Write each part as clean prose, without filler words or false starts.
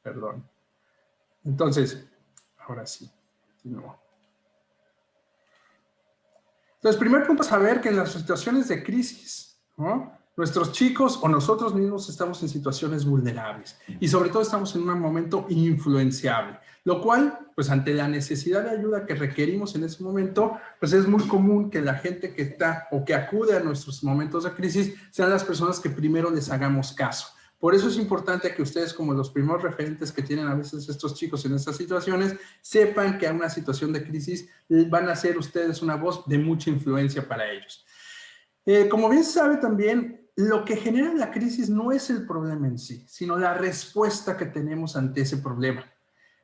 Perdón. Entonces, ahora sí. Continúo. Entonces, primer punto es saber que en las situaciones de crisis, ¿no?, nuestros chicos o nosotros mismos estamos en situaciones vulnerables y sobre todo estamos en un momento influenciable, lo cual, pues ante la necesidad de ayuda que requerimos en ese momento, pues es muy común que la gente que está o que acude a nuestros momentos de crisis sean las personas que primero les hagamos caso. Por eso es importante que ustedes, como los primeros referentes que tienen a veces estos chicos en estas situaciones, sepan que a una situación de crisis van a ser ustedes una voz de mucha influencia para ellos. Como bien se sabe también, lo que genera la crisis no es el problema en sí, sino la respuesta que tenemos ante ese problema.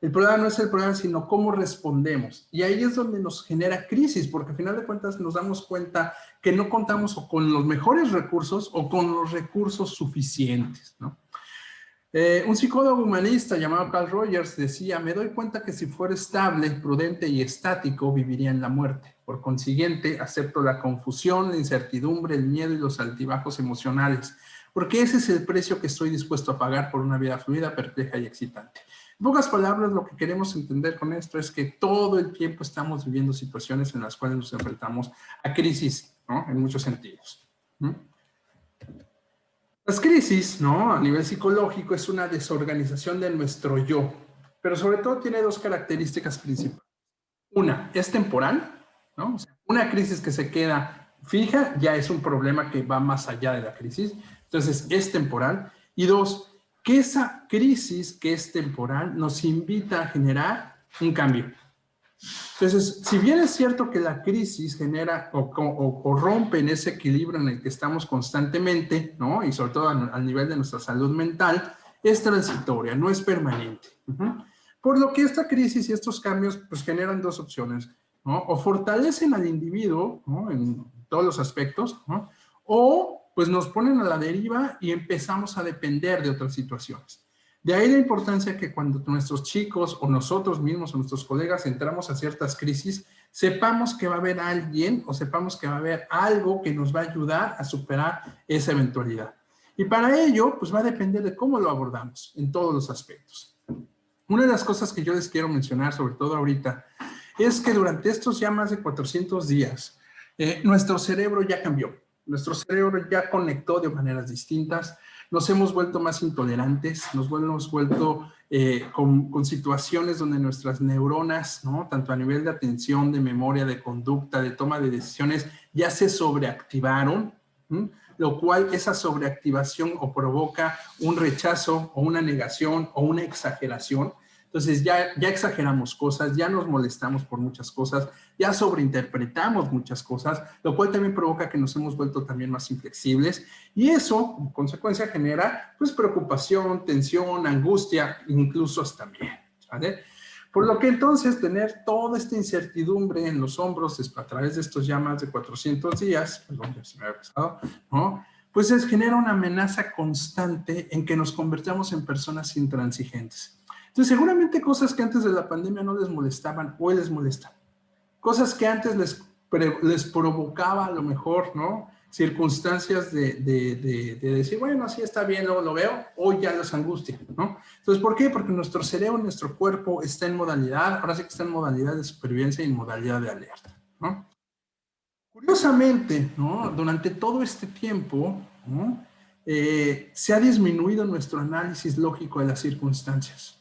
El problema no es el problema, sino cómo respondemos. Y ahí es donde nos genera crisis, porque al final de cuentas nos damos cuenta que no contamos o con los mejores recursos o con los recursos suficientes, ¿no? Un psicólogo humanista llamado Carl Rogers decía: me doy cuenta que si fuera estable, prudente y estático, viviría en la muerte. Por consiguiente, acepto la confusión, la incertidumbre, el miedo y los altibajos emocionales, porque ese es el precio que estoy dispuesto a pagar por una vida fluida, perpleja y excitante. En pocas palabras, lo que queremos entender con esto es que todo el tiempo estamos viviendo situaciones en las cuales nos enfrentamos a crisis, ¿no?, en muchos sentidos. Las crisis, ¿no?, a nivel psicológico es una desorganización de nuestro yo, pero sobre todo tiene dos características principales. Una, es temporal, ¿no? O sea, una crisis que se queda fija ya es un problema que va más allá de la crisis, entonces es temporal. Y dos, que esa crisis que es temporal nos invita a generar un cambio. Entonces, si bien es cierto que la crisis genera o rompe en ese equilibrio en el que estamos constantemente, ¿no?, y sobre todo al nivel de nuestra salud mental, es transitoria, no es permanente. Por lo que esta crisis y estos cambios pues generan dos opciones, ¿no? O fortalecen al individuo, ¿no?, en todos los aspectos, ¿no?, o pues nos ponen a la deriva y empezamos a depender de otras situaciones. De ahí la importancia que cuando nuestros chicos o nosotros mismos o nuestros colegas entramos a ciertas crisis, sepamos que va a haber alguien o sepamos que va a haber algo que nos va a ayudar a superar esa eventualidad. Y para ello, pues va a depender de cómo lo abordamos en todos los aspectos. Una de las cosas que yo les quiero mencionar, sobre todo ahorita, es que durante estos ya más de 400 días, nuestro cerebro ya cambió. Nuestro cerebro ya conectó de maneras distintas. Nos hemos vuelto más intolerantes, nos hemos vuelto con situaciones donde nuestras neuronas, ¿no?, tanto a nivel de atención, de memoria, de conducta, de toma de decisiones, ya se sobreactivaron, lo cual esa sobreactivación o provoca un rechazo o una negación o una exageración. Entonces ya exageramos cosas, ya nos molestamos por muchas cosas, ya sobreinterpretamos muchas cosas, lo cual también provoca que nos hemos vuelto también más inflexibles y eso, como consecuencia, genera pues preocupación, tensión, angustia, incluso hasta miedo, ¿vale? Por lo que entonces tener toda esta incertidumbre en los hombros a través de estos ya más de 400 días, perdón, ya se me había pasado, ¿no?, pues genera una amenaza constante en que nos convertamos en personas intransigentes. Entonces, seguramente cosas que antes de la pandemia no les molestaban, hoy les molestan. Cosas que antes les provocaba a lo mejor, ¿no?, circunstancias de decir, bueno, sí está bien, luego lo veo, hoy ya los angustia, ¿no? Entonces, ¿por qué? Porque nuestro cerebro, nuestro cuerpo está en modalidad, ahora sí que está en modalidad de supervivencia y en modalidad de alerta, ¿no? Curiosamente, ¿no?, durante todo este tiempo, ¿no?, se ha disminuido nuestro análisis lógico de las circunstancias.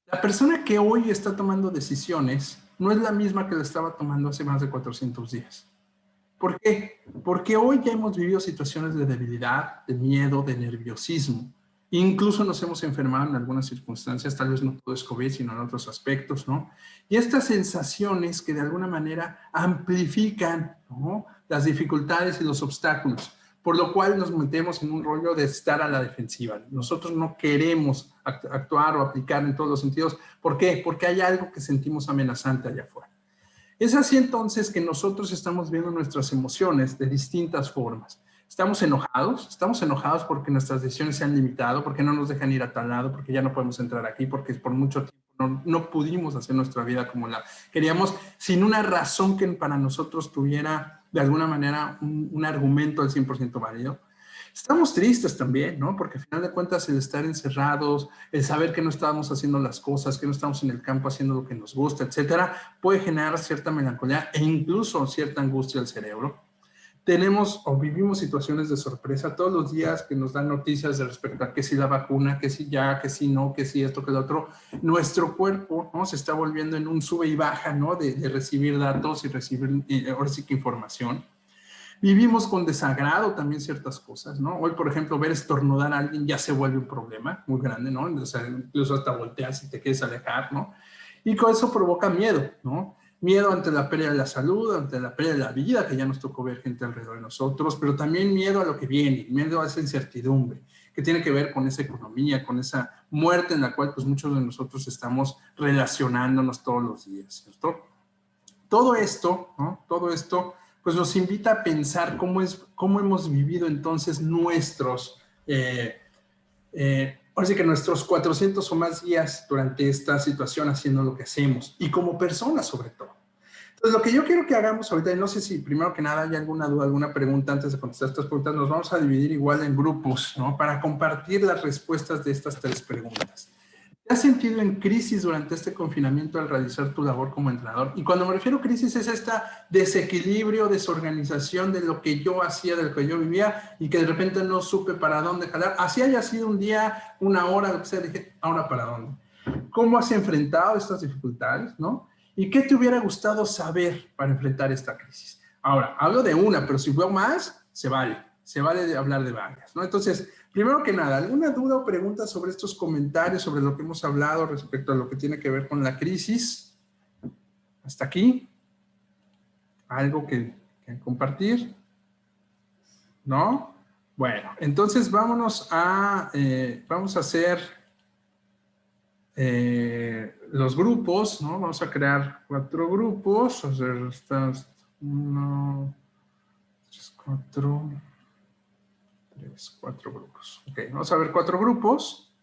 La persona que hoy está tomando decisiones no es la misma que lo estaba tomando hace más de 400 días. ¿Por qué? Porque hoy ya hemos vivido situaciones de debilidad, de miedo, de nerviosismo. Incluso nos hemos enfermado en algunas circunstancias, tal vez no todo es COVID, sino en otros aspectos, ¿no? Y estas sensaciones que de alguna manera amplifican, ¿no?, las dificultades y los obstáculos, por lo cual nos metemos en un rollo de estar a la defensiva. Nosotros no queremos actuar o aplicar en todos los sentidos. ¿Por qué? Porque hay algo que sentimos amenazante allá afuera. Es así entonces que nosotros estamos viendo nuestras emociones de distintas formas. Estamos enojados porque nuestras decisiones se han limitado, porque no nos dejan ir a tal lado, porque ya no podemos entrar aquí, porque por mucho tiempo no pudimos hacer nuestra vida como la queríamos, sin una razón que para nosotros tuviera de alguna manera un argumento al 100% válido. Estamos tristes también, ¿no? Porque al final de cuentas el estar encerrados, el saber que no estamos haciendo las cosas, que no estamos en el campo haciendo lo que nos gusta, etcétera, puede generar cierta melancolía e incluso cierta angustia al cerebro. Tenemos o vivimos situaciones de sorpresa todos los días que nos dan noticias de respecto a que si la vacuna, que si ya, que si no, que si esto, que lo otro. Nuestro cuerpo, ¿no? Se está volviendo en un sube y baja, ¿no? De recibir datos y recibir, ahora sí que información. Vivimos con desagrado también ciertas cosas, ¿no? Hoy, por ejemplo, ver estornudar a alguien ya se vuelve un problema muy grande, ¿no? O sea, incluso hasta volteas y te quieres alejar, ¿no? Y con eso provoca miedo, ¿no? Miedo ante la pérdida de la salud, ante la pérdida de la vida, que ya nos tocó ver gente alrededor de nosotros, pero también miedo a lo que viene, miedo a esa incertidumbre, que tiene que ver con esa economía, con esa muerte en la cual pues muchos de nosotros estamos relacionándonos todos los días, ¿cierto? Todo esto, ¿no? Todo esto, pues nos invita a pensar cómo hemos vivido entonces ahora sí que nuestros 400 o más días durante esta situación haciendo lo que hacemos y como personas sobre todo. Entonces, lo que yo quiero que hagamos ahorita, y no sé si primero que nada hay alguna duda, alguna pregunta antes de contestar estas preguntas, nos vamos a dividir igual en grupos, ¿no? Para compartir las respuestas de estas 3 preguntas. ¿Te has sentido en crisis durante este confinamiento al realizar tu labor como entrenador? Y cuando me refiero a crisis es esta desequilibrio, desorganización de lo que yo hacía, de lo que yo vivía y que de repente no supe para dónde jalar. Así haya sido un día, una hora, lo que sea, dije, ¿ahora para dónde? ¿Cómo has enfrentado estas dificultades, no? ¿Y qué te hubiera gustado saber para enfrentar esta crisis? Ahora, hablo de una, pero si veo más, se vale. Se vale hablar de varias, ¿no? Entonces, primero que nada, ¿alguna duda o pregunta sobre estos comentarios, sobre lo que hemos hablado respecto a lo que tiene que ver con la crisis? ¿Hasta aquí? ¿Algo que compartir? ¿No? Bueno, entonces vamos a hacer los grupos, ¿no? Vamos a crear 4 grupos. O sea, estas 1, 3, 4, 3, 4 grupos. Ok, vamos a ver 4 grupos.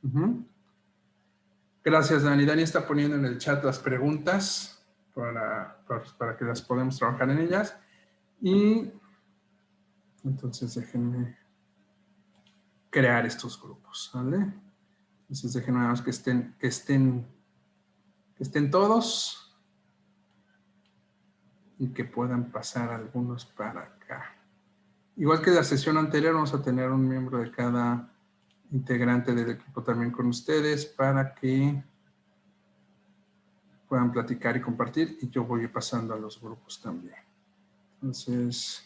Gracias, Dani. Dani está poniendo en el chat las preguntas para que las podamos trabajar en ellas. Y entonces déjenme crear estos grupos, ¿vale? Entonces déjenme nada más que estén todos y que puedan pasar algunos para acá. Igual que la sesión anterior, vamos a tener un miembro de cada integrante del equipo también con ustedes para que puedan platicar y compartir, y yo voy pasando a los grupos también. Entonces,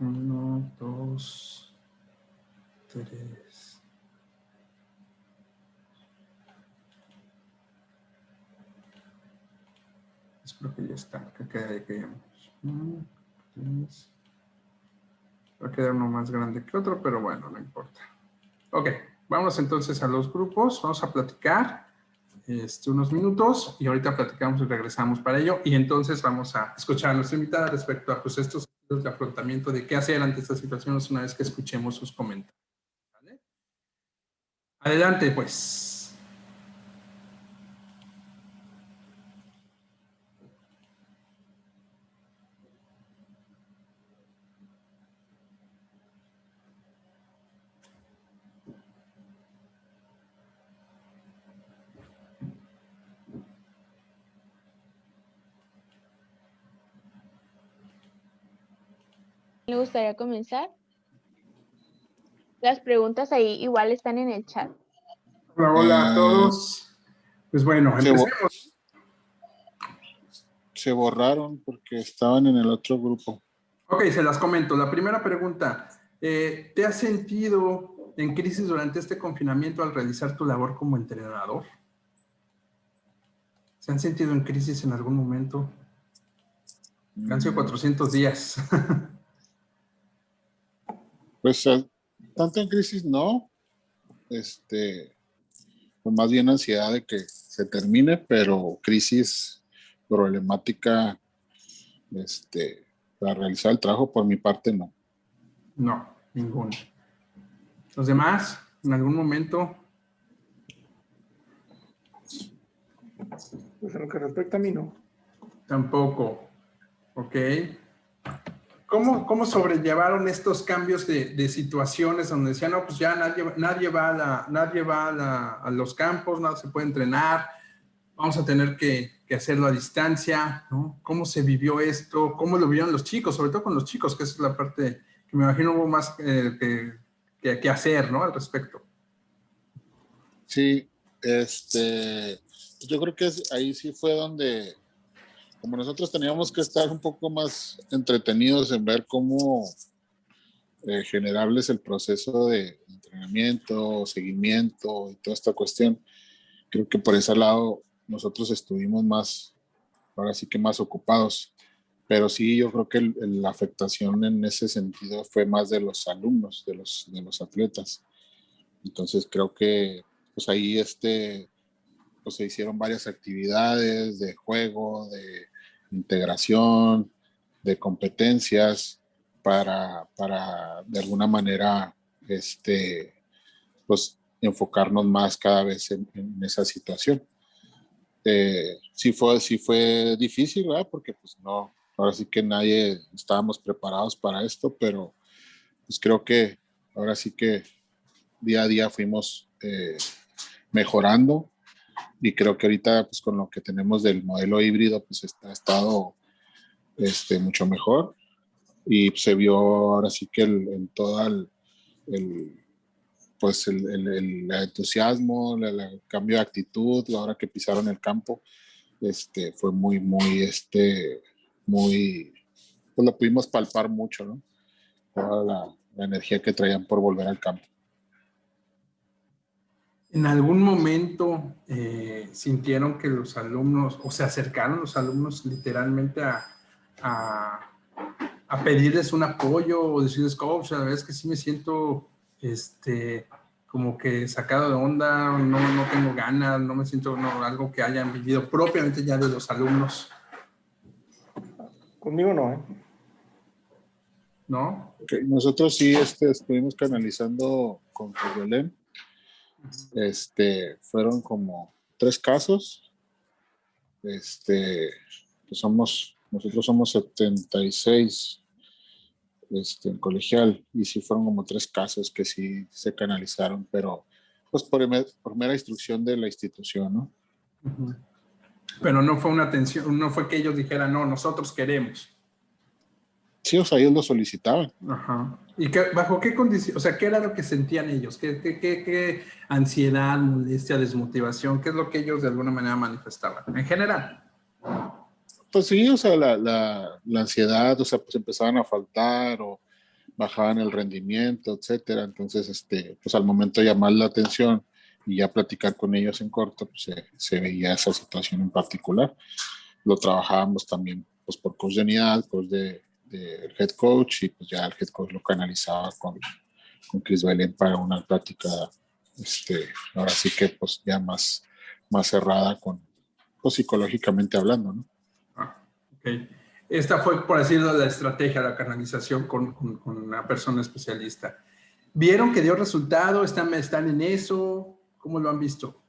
1, 2, 3. Espero que ya está, que quede. 1, 3. Va a quedar uno más grande que otro, pero bueno, no importa. Ok, vamos entonces a los grupos, vamos a platicar unos minutos y ahorita platicamos y regresamos para ello, y entonces vamos a escuchar a nuestra invitada respecto a pues, estos de afrontamiento de qué hacer ante estas situaciones una vez que escuchemos sus comentarios. ¿Vale? Adelante, pues. Me gustaría comenzar. Las preguntas ahí igual están en el chat. Hola, hola a todos. Pues bueno, empecemos. Se borraron porque estaban en el otro grupo. Ok, se las comento. La primera pregunta, ¿te has sentido en crisis durante este confinamiento al realizar tu labor como entrenador? ¿Se han sentido en crisis en algún momento? Han sido 400 días. Pues tanto en crisis no, pues más bien ansiedad de que se termine, pero crisis problemática para realizar el trabajo por mi parte no. No, ninguno. ¿Los demás? ¿En algún momento? Pues en lo que respecta a mí, no. Tampoco. Ok. ¿Cómo sobrellevaron estos cambios de situaciones donde decían, no, pues ya nadie va a los campos, no se puede entrenar, vamos a tener que hacerlo a distancia, ¿no? ¿Cómo se vivió esto? ¿Cómo lo vieron los chicos? Sobre todo con los chicos, que esa es la parte que me imagino hubo más que hacer, ¿no? Al respecto. Sí, yo creo que ahí sí fue donde, como nosotros teníamos que estar un poco más entretenidos en ver cómo generarles el proceso de entrenamiento, seguimiento y toda esta cuestión, creo que por ese lado nosotros estuvimos más, ahora sí que más ocupados. Pero sí, yo creo que la afectación en ese sentido fue más de los alumnos, de los atletas. Entonces creo que pues ahí pues se hicieron varias actividades de juego, de integración, de competencias para de alguna manera pues enfocarnos más cada vez en esa situación. Sí fue difícil, ¿verdad? Porque pues no, ahora sí que nadie estábamos preparados para esto, pero pues creo que ahora sí que día a día fuimos mejorando y creo que ahorita pues con lo que tenemos del modelo híbrido pues ha estado mucho mejor y se vio ahora sí que en todo el, pues el entusiasmo, el cambio de actitud, la hora que pisaron el campo, fue muy, pues lo pudimos palpar mucho, ¿no? Toda la energía que traían por volver al campo. ¿En algún momento sintieron que los alumnos, o se acercaron los alumnos literalmente a, a pedirles un apoyo o decirles, coach, la verdad es que sí me siento como que sacado de onda, no tengo ganas, no me siento algo que hayan vivido propiamente ya de los alumnos? Conmigo no, ¿eh? ¿No? Okay. Nosotros sí estuvimos canalizando con Belén. Fueron como 3 casos. Pues nosotros somos 76 en colegial y sí fueron como 3 casos que sí se canalizaron, pero pues por mera instrucción de la institución, ¿no? Uh-huh. Pero no fue una atención, no fue que ellos dijeran, no, nosotros queremos. Sí, o sea, ellos lo solicitaban. Ajá. ¿Y bajo qué condición? O sea, ¿qué era lo que sentían ellos? ¿Qué ansiedad, molestia, desmotivación? ¿Qué es lo que ellos de alguna manera manifestaban? En general. Pues sí, o sea, la ansiedad, o sea, pues empezaban a faltar o bajaban el rendimiento, etcétera. Entonces, pues al momento de llamar la atención y ya platicar con ellos en corto, pues se veía esa situación en particular. Lo trabajábamos también, pues por coach de unidad, coach de head coach, y pues ya el head coach lo canalizaba con Chris Belén para una plática, ahora sí que pues ya más cerrada pues psicológicamente hablando, ¿no? Okay. Esta fue, por así decirlo, la estrategia, la canalización con una persona especialista. ¿Vieron que dio resultado? ¿Están en eso? ¿Cómo lo han visto?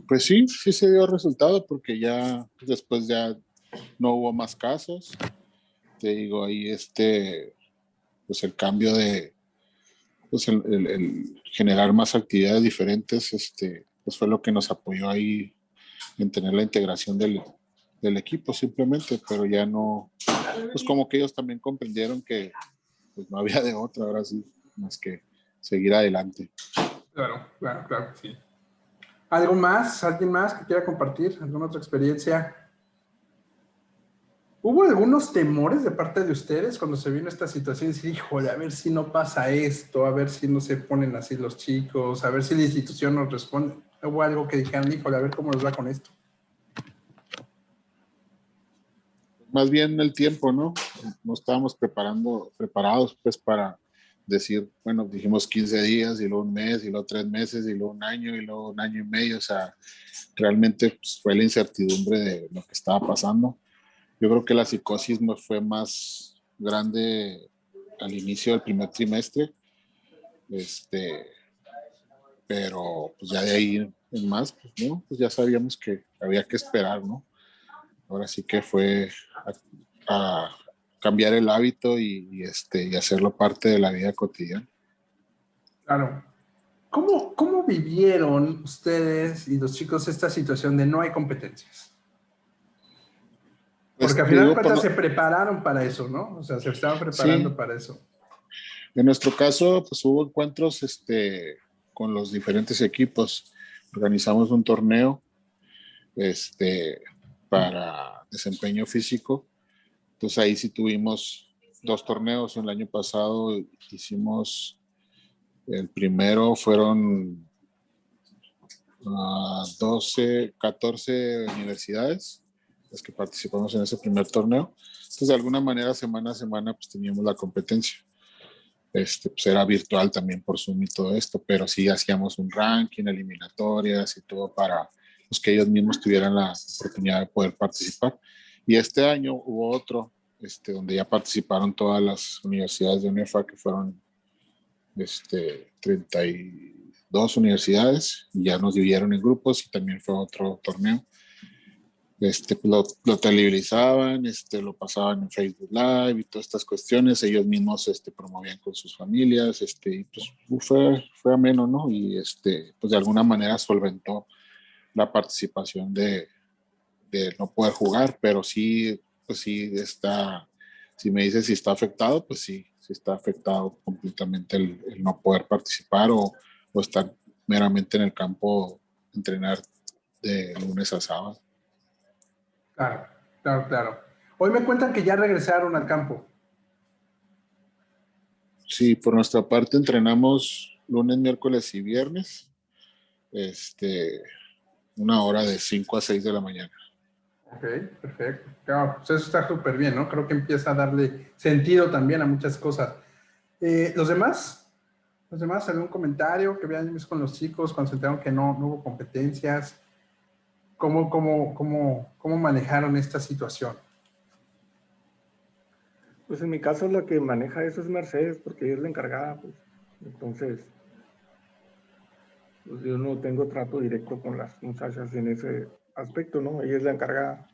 Pues sí se dio resultado porque ya después ya no hubo más casos. Te digo, ahí pues el cambio de, pues el generar más actividades diferentes, pues fue lo que nos apoyó ahí en tener la integración del equipo simplemente, pero ya no, pues como que ellos también comprendieron que pues no había de otra, ahora sí, más que seguir adelante. Claro que sí. ¿Algo más? ¿Alguien más que quiera compartir? ¿Alguna otra experiencia? ¿Hubo algunos temores de parte de ustedes cuando se vino esta situación? Decir, híjole, a ver si no pasa esto, a ver si no se ponen así los chicos, a ver si la institución nos responde. ¿Hubo algo que dijeran, híjole, a ver cómo nos va con esto? Más bien el tiempo, ¿no? No estábamos preparados pues para decir, bueno, dijimos 15 días y luego un mes y luego 3 meses y luego un año y luego un año y medio. O sea, realmente pues, fue la incertidumbre de lo que estaba pasando. Yo creo que la psicosis me fue más grande al inicio del primer trimestre, pero pues ya de ahí en más, pues no, pues ya sabíamos que había que esperar, ¿no? Ahora sí que fue a cambiar el hábito y hacerlo parte de la vida cotidiana. Claro. ¿Cómo vivieron ustedes y los chicos esta situación de no hay competencias? Pues Porque al te final de digo, cuentas se prepararon para eso, ¿no? O sea, se estaban sí, preparando para eso. en nuestro caso, pues hubo encuentros con los diferentes equipos. Organizamos un torneo para desempeño físico. Entonces ahí sí tuvimos 2 torneos. El año pasado hicimos, el primero fueron 12, 14 universidades las que participamos en ese primer torneo. Entonces de alguna manera semana a semana pues teníamos la competencia. Pues era virtual también por Zoom y todo esto, pero sí hacíamos un ranking, eliminatorias y todo para pues, que ellos mismos tuvieran la oportunidad de poder participar. Y este año hubo otro, donde ya participaron todas las universidades de UNEFA, que fueron 32 universidades, y ya nos dividieron en grupos y también fue otro torneo. Lo televisaban, lo pasaban en Facebook Live y todas estas cuestiones, ellos mismos promovían con sus familias, y pues fue ameno, ¿no? Y pues de alguna manera solventó la participación de no poder jugar, pero sí, pues sí está, si me dices si está afectado, pues sí está afectado completamente el no poder participar o estar meramente en el campo, entrenar de lunes a sábado. Claro, claro, claro. Hoy me cuentan que ya regresaron al campo. Sí, por nuestra parte entrenamos lunes, miércoles y viernes, 1 hora de 5 a 6 de la mañana. Ok, perfecto. Claro, pues eso está súper bien, ¿no? Creo que empieza a darle sentido también a muchas cosas. ¿Los demás? ¿Los demás? ¿Algún comentario que vean con los chicos cuando se enteraron que no hubo competencias? ¿Cómo manejaron esta situación? Pues en mi caso la que maneja eso es Mercedes, porque ella es la encargada, pues. Entonces, pues yo no tengo trato directo con las muchachas en ese aspecto, ¿no? Ella es la encargada.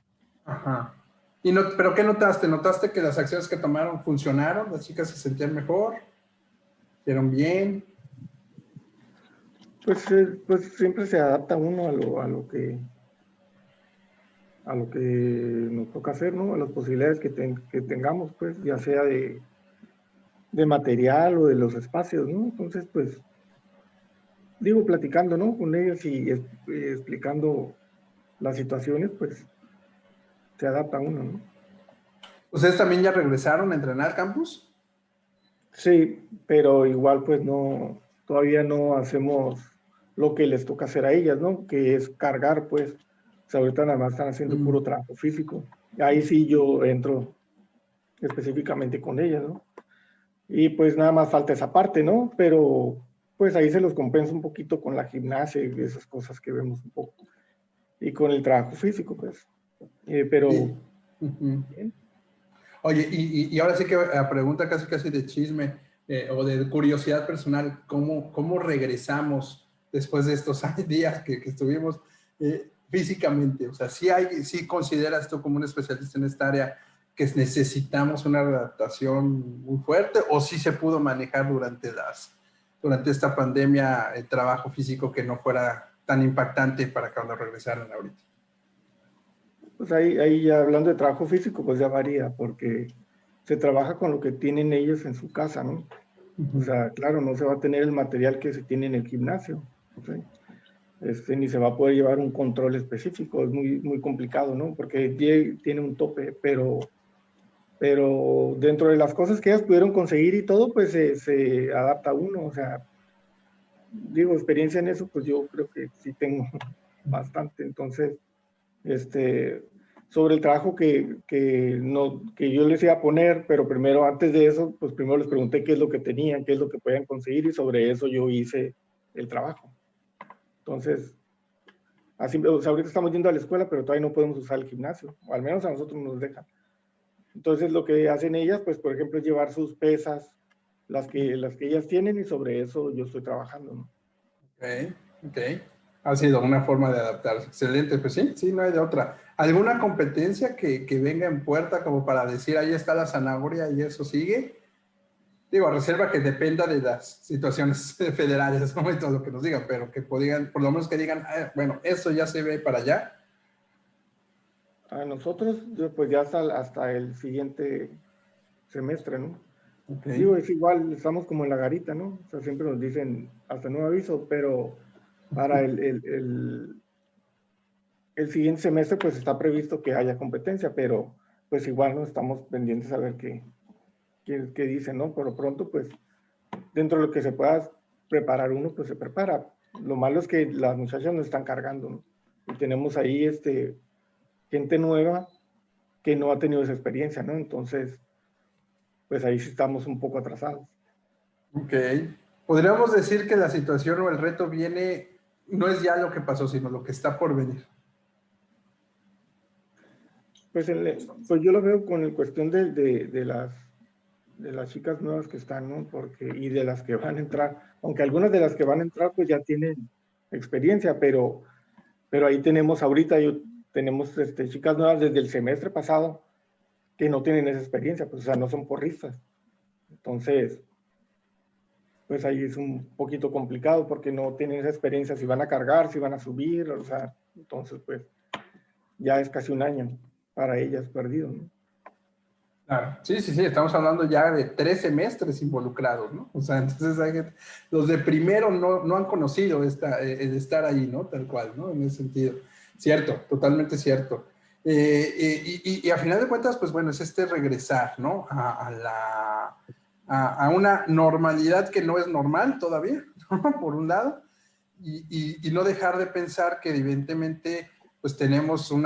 Ajá. ¿Pero qué notaste? ¿Notaste que las acciones que tomaron funcionaron? ¿Las chicas se sentían mejor? ¿Hicieron bien? Pues siempre se adapta uno a lo que nos toca hacer, ¿no? A las posibilidades que tengamos, pues, ya sea de material o de los espacios, ¿no? Entonces, pues, digo, platicando, ¿no? Con ellos y explicando las situaciones, pues, se adapta uno, ¿no? ¿Ustedes también ya regresaron a entrenar al campus? Sí, pero igual pues no, todavía no hacemos lo que les toca hacer a ellas, ¿no? Que es cargar, pues. O sea, ahorita nada más están haciendo puro trabajo físico. Ahí sí yo entro específicamente con ellas, ¿no? Y pues nada más falta esa parte, ¿no? Pero pues ahí se los compensa un poquito con la gimnasia y esas cosas que vemos un poco. Y con el trabajo físico, pues. Pero... bien. Oye, y ahora sí que pregunta casi de chisme o de curiosidad personal, ¿cómo regresamos después de estos días que estuvimos físicamente? O sea, ¿sí consideras tú como un especialista en esta área que necesitamos una adaptación muy fuerte o sí se pudo manejar durante esta pandemia el trabajo físico que no fuera tan impactante para cuando regresaran ahorita? Pues ahí ya hablando de trabajo físico, pues ya varía, porque se trabaja con lo que tienen ellos en su casa, ¿no? O sea, claro, no se va a tener el material que se tiene en el gimnasio, ¿sí? Ni se va a poder llevar un control específico, es muy complicado, ¿no? Porque tiene un tope, pero dentro de las cosas que ellas pudieron conseguir y todo, pues se adapta uno, o sea, digo, experiencia en eso, pues yo creo que sí tengo bastante, entonces, sobre el trabajo que yo les iba a poner, pero primero, antes de eso, pues primero les pregunté qué es lo que tenían, qué es lo que podían conseguir y sobre eso yo hice el trabajo. Entonces, así, o sea, ahorita estamos yendo a la escuela, pero todavía no podemos usar el gimnasio, o al menos a nosotros nos dejan. Entonces, lo que hacen ellas, pues, por ejemplo, es llevar sus pesas, las que ellas tienen y sobre eso yo estoy trabajando, ¿no? Ok. Ha sido una forma de adaptarse. Excelente, pues sí, sí, no hay de otra. ¿Alguna competencia que venga en puerta como para decir, ahí está la zanahoria y eso sigue? Digo, a reserva que dependa de las situaciones federales, ¿no? Y todo lo que nos digan, pero que podían, por lo menos que digan, "Ah, bueno, eso ya se ve para allá". A nosotros, pues ya hasta el siguiente semestre, ¿no? Ok. Digo, es igual, estamos como en la garita, ¿no? O sea, siempre nos dicen hasta nuevo aviso, pero para el siguiente semestre, pues está previsto que haya competencia, pero pues igual no estamos pendientes a ver qué dicen, ¿no? Por lo pronto, pues dentro de lo que se pueda preparar uno, pues se prepara. Lo malo es que las muchachas nos están cargando, ¿no? Y tenemos ahí gente nueva que no ha tenido esa experiencia, ¿no? Entonces, pues ahí sí estamos un poco atrasados. Ok. Podríamos decir que la situación o el reto viene, no es ya lo que pasó, sino lo que está por venir. Pues, pues yo lo veo con la cuestión de las chicas nuevas que están, ¿no? Y de las que van a entrar, aunque algunas de las que van a entrar pues ya tienen experiencia, pero ahí tenemos tenemos chicas nuevas desde el semestre pasado que no tienen esa experiencia, pues o sea, no son porristas. Entonces, pues ahí es un poquito complicado porque no tienen esa experiencia, si van a cargar, si van a subir, o sea, entonces pues ya es casi un año para ellas perdido, ¿no? Claro, sí, sí, sí, estamos hablando ya de 3 semestres involucrados, ¿no? O sea, entonces los de primero no han conocido el estar ahí, ¿no? Tal cual, ¿no? En ese sentido. Cierto, totalmente cierto. Y a final de cuentas, pues bueno, es regresar, ¿no? A una normalidad que no es normal todavía, ¿no? Por un lado, y no dejar de pensar que evidentemente pues tenemos un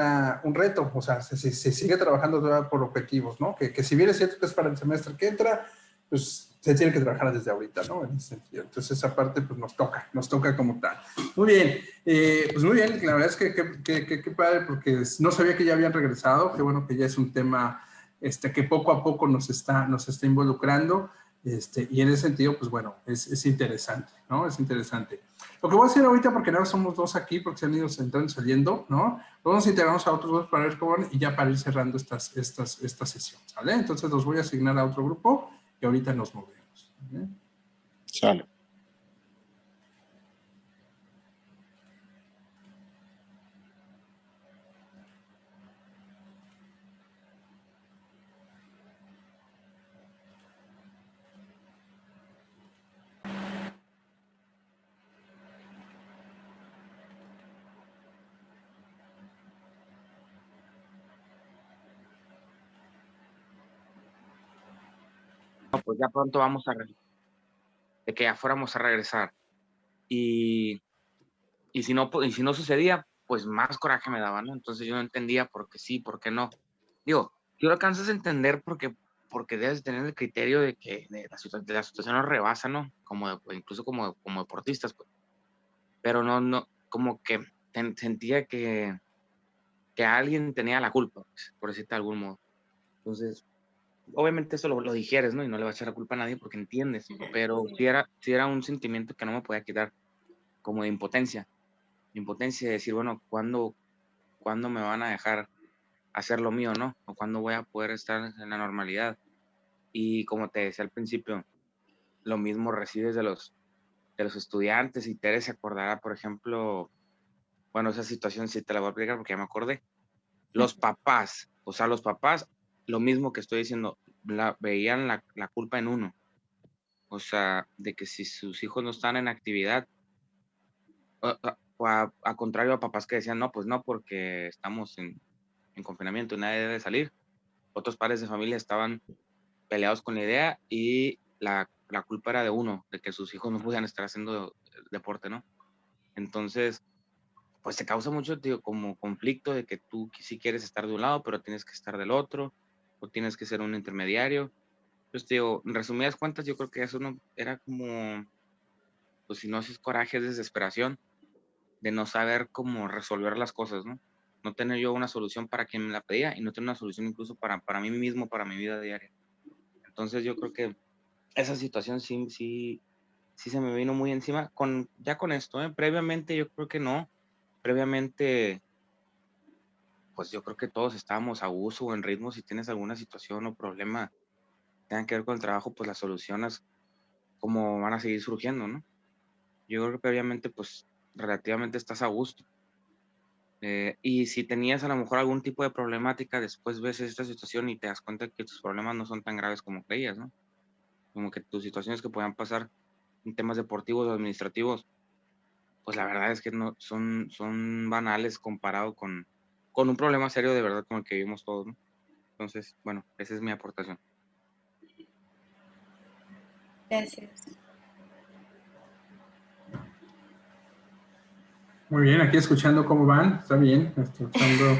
reto, o sea, se sigue trabajando todavía por objetivos, ¿no? Que si bien es cierto que es para el semestre que entra, pues se tiene que trabajar desde ahorita, ¿no? En ese sentido. Entonces esa parte pues nos toca como tal. Muy bien, pues muy bien, la verdad es que padre, porque no sabía que ya habían regresado, qué bueno que ya es un tema que poco a poco nos está involucrando, y en ese sentido, pues bueno, es interesante, ¿no? Es interesante. Lo que voy a hacer ahorita, porque ahora somos dos aquí, porque se han ido entrando y saliendo, ¿no? Vamos a integrarnos a otros dos para ver cómo van y ya para ir cerrando esta sesión, ¿vale? Entonces los voy a asignar a otro grupo y ahorita nos movemos. ¿Vale? Sale. No, pues ya pronto de que ya fuéramos a regresar. Y si no sucedía, pues más coraje me daba, ¿no? Entonces yo no entendía por qué sí, por qué no. Digo, yo lo alcanzas a entender porque debes tener el criterio de que la situación nos rebasa, ¿no? Incluso como deportistas, pues. Pero no, como que sentía que alguien tenía la culpa, pues, por decirte de algún modo. Entonces, obviamente eso lo digieres, ¿no? Y no le vas a echar la culpa a nadie porque entiendes, pero sí era un sentimiento que no me podía quitar, como de impotencia de decir, bueno, ¿cuándo me van a dejar hacer lo mío, no? O cuándo voy a poder estar en la normalidad. Y como te decía al principio, lo mismo recibes de los estudiantes, y Tere se acordará, por ejemplo, bueno, esa situación sí te la voy a explicar porque ya me acordé. Los papás, o sea, los papás, lo mismo que estoy diciendo, veían la culpa en uno. O sea, de que si sus hijos no están en actividad, a contrario a papás que decían, no, pues no, porque estamos en confinamiento y nadie debe salir. Otros padres de familia estaban peleados con la idea y la culpa era de uno, de que sus hijos no pudieran estar haciendo deporte, ¿no? Entonces, pues se causa mucho, tío, como conflicto de que tú sí quieres estar de un lado, pero tienes que estar del otro, o tienes que ser un intermediario. Pues, tío, en resumidas cuentas, yo creo que eso no era como, pues si no es coraje, es desesperación de no saber cómo resolver las cosas, ¿no? No tener yo una solución para quien me la pedía y no tener una solución incluso para mí mismo, para mi vida diaria. Entonces yo creo que esa situación sí sí se me vino muy encima. Ya con esto, previamente yo creo que no. Previamente, pues yo creo que todos estábamos a uso o en ritmo. Si tienes alguna situación o problema que tenga que ver con el trabajo, pues las soluciones como van a seguir surgiendo, ¿no? Yo creo que previamente, pues relativamente estás a gusto. Y si tenías a lo mejor algún tipo de problemática, después ves esta situación y te das cuenta que tus problemas no son tan graves como creías, ¿no? Como que tus situaciones que puedan pasar en temas deportivos o administrativos, pues la verdad es que no son banales comparado con un problema serio de verdad como el que vivimos todos, ¿no? Entonces, bueno, esa es mi aportación. Gracias. Muy bien, aquí escuchando cómo van, está bien, escuchando,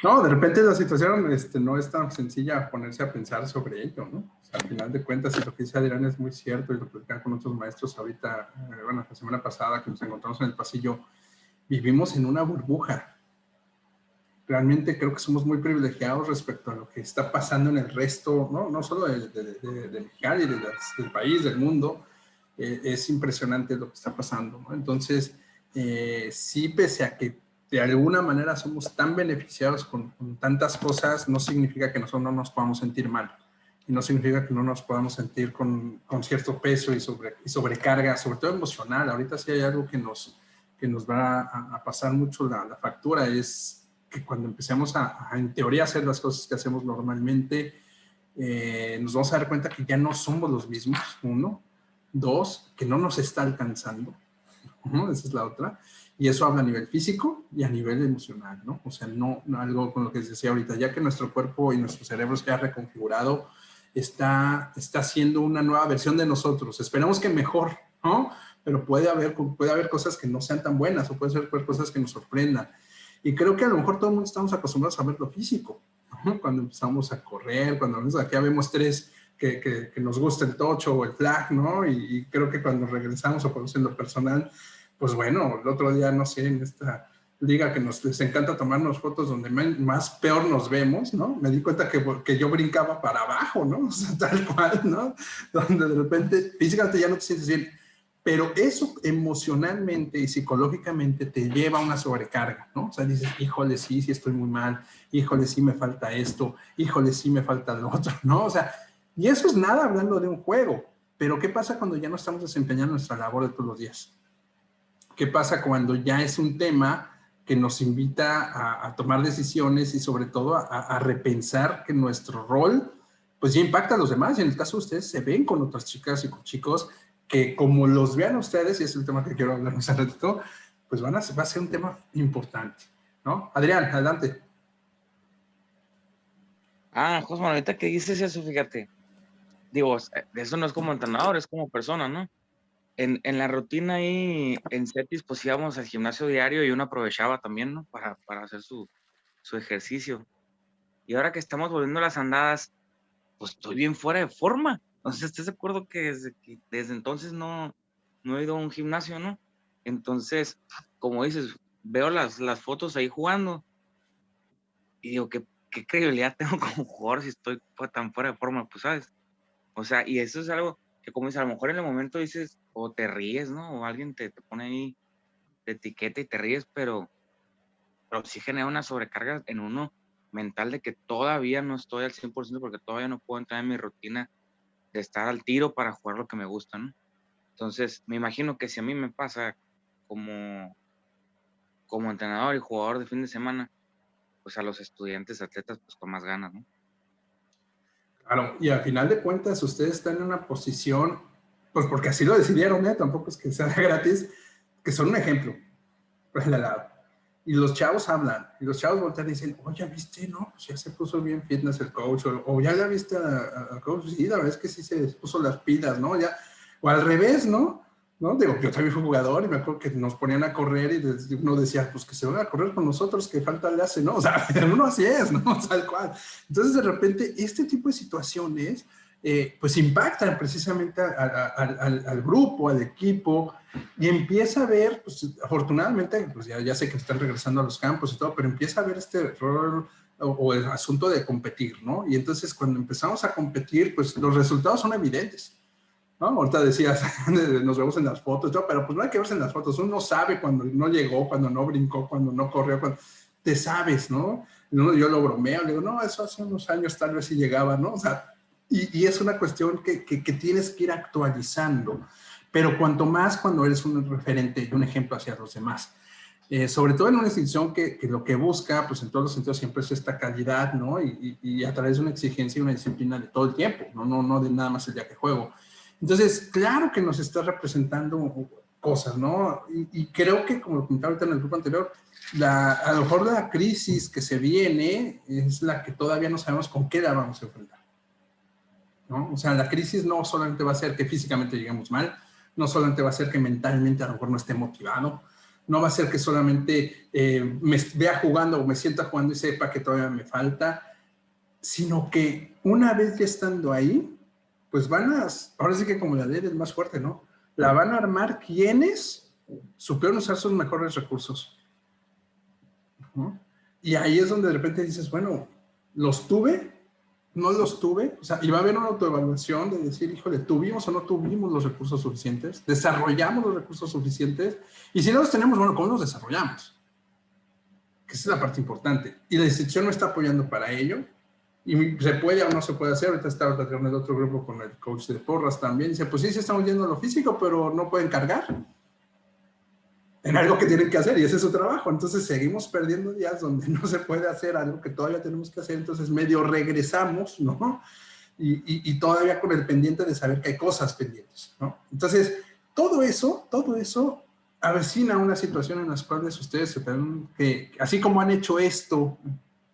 no, de repente la situación no es tan sencilla ponerse a pensar sobre ello, ¿no? O sea, al final de cuentas, y lo que dice Adrián es muy cierto, y lo platicaba con otros maestros ahorita, bueno, la semana pasada que nos encontramos en el pasillo, vivimos en una burbuja. Realmente creo que somos muy privilegiados respecto a lo que está pasando en el resto, no solo de Mexicali, del país, del mundo. Es impresionante lo que está pasando, ¿no? Entonces, sí, pese a que de alguna manera somos tan beneficiados con tantas cosas, no significa que nosotros no nos podamos sentir mal. Y no significa que no nos podamos sentir con cierto peso y sobrecarga, sobre todo emocional. Ahorita sí hay algo que nos va a pasar mucho la factura, es que cuando empecemos en teoría, hacer las cosas que hacemos normalmente, nos vamos a dar cuenta que ya no somos los mismos, uno. Dos, que no nos está alcanzando. Esa es la otra. Y eso habla a nivel físico y a nivel emocional, ¿no? O sea, no algo con lo que les decía ahorita, ya que nuestro cuerpo y nuestro cerebro se ha reconfigurado, está haciendo una nueva versión de nosotros. Esperamos que mejor, ¿no? Pero puede haber cosas que no sean tan buenas o puede ser cosas que nos sorprendan. Y creo que a lo mejor todo el mundo estamos acostumbrados a ver lo físico, ¿no? Cuando empezamos a correr, cuando aquí vemos tres que nos gusta el tocho o el flag, ¿no? Y creo que cuando regresamos o conociendo lo personal, pues bueno, el otro día, no sé, en esta liga que les encanta tomarnos fotos donde más peor nos vemos, ¿no? Me di cuenta que yo brincaba para abajo, ¿no? O sea, tal cual, ¿no? Donde de repente físicamente ya no te sientes bien, pero eso emocionalmente y psicológicamente te lleva a una sobrecarga, ¿no? O sea, dices, híjole, sí estoy muy mal, híjole, sí me falta esto, híjole, sí me falta lo otro, ¿no? O sea, y eso es nada hablando de un juego, pero ¿qué pasa cuando ya no estamos desempeñando nuestra labor de todos los días? ¿Qué pasa cuando ya es un tema que nos invita a tomar decisiones y sobre todo a repensar que nuestro rol pues ya impacta a los demás? Y en el caso de ustedes se ven con otras chicas y con chicos que como los vean ustedes, y es el tema que quiero hablar más al ratito, pues va a ser un tema importante, ¿no? Adrián, adelante. José, ahorita que dices eso, fíjate, digo, eso no es como entrenador, es como persona, ¿no? En la rutina ahí en CETIS, pues íbamos al gimnasio diario y uno aprovechaba también, ¿no? Para hacer su ejercicio. Y ahora que estamos volviendo a las andadas, pues estoy bien fuera de forma. Entonces, ¿estás de acuerdo que desde entonces no he ido a un gimnasio, ¿no? Entonces, como dices, veo las fotos ahí jugando y digo, ¿qué credibilidad tengo como jugador si estoy tan fuera de forma? Pues, ¿sabes? O sea, y eso es algo que, como dices, a lo mejor en el momento dices, o te ríes, ¿no? O alguien te pone ahí de etiqueta y te ríes, pero sí genera una sobrecarga en uno mental de que todavía no estoy al 100% porque todavía no puedo entrar en mi rutina de estar al tiro para jugar lo que me gusta, ¿no? Entonces, me imagino que si a mí me pasa como entrenador y jugador de fin de semana, pues a los estudiantes, atletas, pues con más ganas, ¿no? Claro, y al final de cuentas ustedes están en una posición, pues porque así lo decidieron, ¿eh? Tampoco es que sea gratis, que son un ejemplo por el lado. Y los chavos hablan, y los chavos voltean y dicen, oye, ¿ya viste? No, pues ya se puso bien fitness el coach, o ya la viste al coach, sí, la verdad es que sí se puso las pilas, ¿no? Ya, o al revés, ¿no? Digo, yo también fui jugador y me acuerdo que nos ponían a correr y uno decía, pues que se van a correr con nosotros, que falta le hace, ¿no? O sea, uno así es, ¿no? O sea, tal cual. Entonces, de repente, este tipo de situaciones, pues impactan precisamente al grupo, al equipo, y empieza a ver, pues afortunadamente, pues ya sé que están regresando a los campos y todo, pero empieza a ver este rol o el asunto de competir, ¿no? Y entonces cuando empezamos a competir, pues los resultados son evidentes. ¿no? Ahorita decías, nos vemos en las fotos, ¿no? Pero pues no hay que verse en las fotos, uno sabe cuando no llegó, cuando no brincó, cuando no corrió, cuando te sabes, ¿no? Yo lo bromeo, le digo, no, eso hace unos años tal vez sí llegaba, ¿no? O sea, y es una cuestión que tienes que ir actualizando, pero cuanto más cuando eres un referente y un ejemplo hacia los demás. Sobre todo en una institución que lo que busca, pues en todos los sentidos siempre es esta calidad, ¿no? Y a través de una exigencia y una disciplina de todo el tiempo, no de nada más el día que juego. Entonces, claro que nos está representando cosas, ¿no? Y creo que, como lo comentaba ahorita en el grupo anterior, a lo mejor la crisis que se viene es la que todavía no sabemos con qué la vamos a enfrentar, ¿no? O sea, la crisis no solamente va a ser que físicamente lleguemos mal, no solamente va a ser que mentalmente a lo mejor no esté motivado, no va a ser que solamente me vea jugando o me sienta jugando y sepa que todavía me falta, sino que una vez ya estando ahí, pues ahora sí que como la ley del más fuerte, ¿no? La van a armar quienes supieron usar sus mejores recursos, ¿no? Y ahí es donde de repente dices, bueno, ¿los tuve? ¿No los tuve? O sea, y va a haber una autoevaluación de decir, híjole, ¿tuvimos o no tuvimos los recursos suficientes? ¿Desarrollamos los recursos suficientes? Y si no los tenemos, bueno, ¿cómo los desarrollamos? Que esa es la parte importante. Y la institución no está apoyando para ello. Y se puede o no se puede hacer. Ahorita estaba platicando en el otro grupo con el coach de porras también. Dice, pues sí, se estamos yendo a lo físico, pero no pueden cargar en algo que tienen que hacer y ese es su trabajo. Entonces seguimos perdiendo días donde no se puede hacer algo que todavía tenemos que hacer. Entonces medio regresamos, ¿no? Y todavía con el pendiente de saber que hay cosas pendientes, ¿no? Entonces, todo eso avecina una situación en las cuales ustedes se ven que, así como han hecho esto,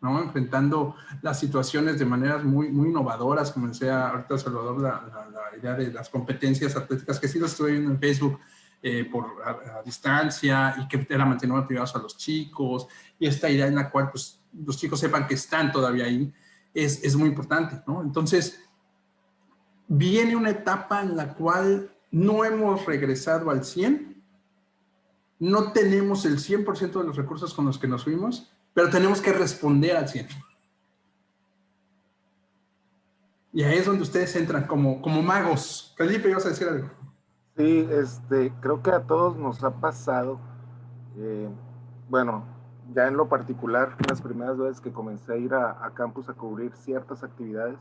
¿no? Enfrentando las situaciones de maneras muy, muy innovadoras, como decía ahorita Salvador, la idea de las competencias atléticas, que sí lo estoy viendo en Facebook a distancia y que era mantener motivados a los chicos, y esta idea en la cual pues, los chicos sepan que están todavía ahí, es muy importante, ¿no? Entonces, viene una etapa en la cual no hemos regresado al 100%, no tenemos el 100% de los recursos con los que nos fuimos, pero tenemos que responder al 100%. Y ahí es donde ustedes entran como magos. Felipe, ¿ibas a decir algo? Sí, creo que a todos nos ha pasado, bueno, ya en lo particular, las primeras veces que comencé a ir a campus a cubrir ciertas actividades,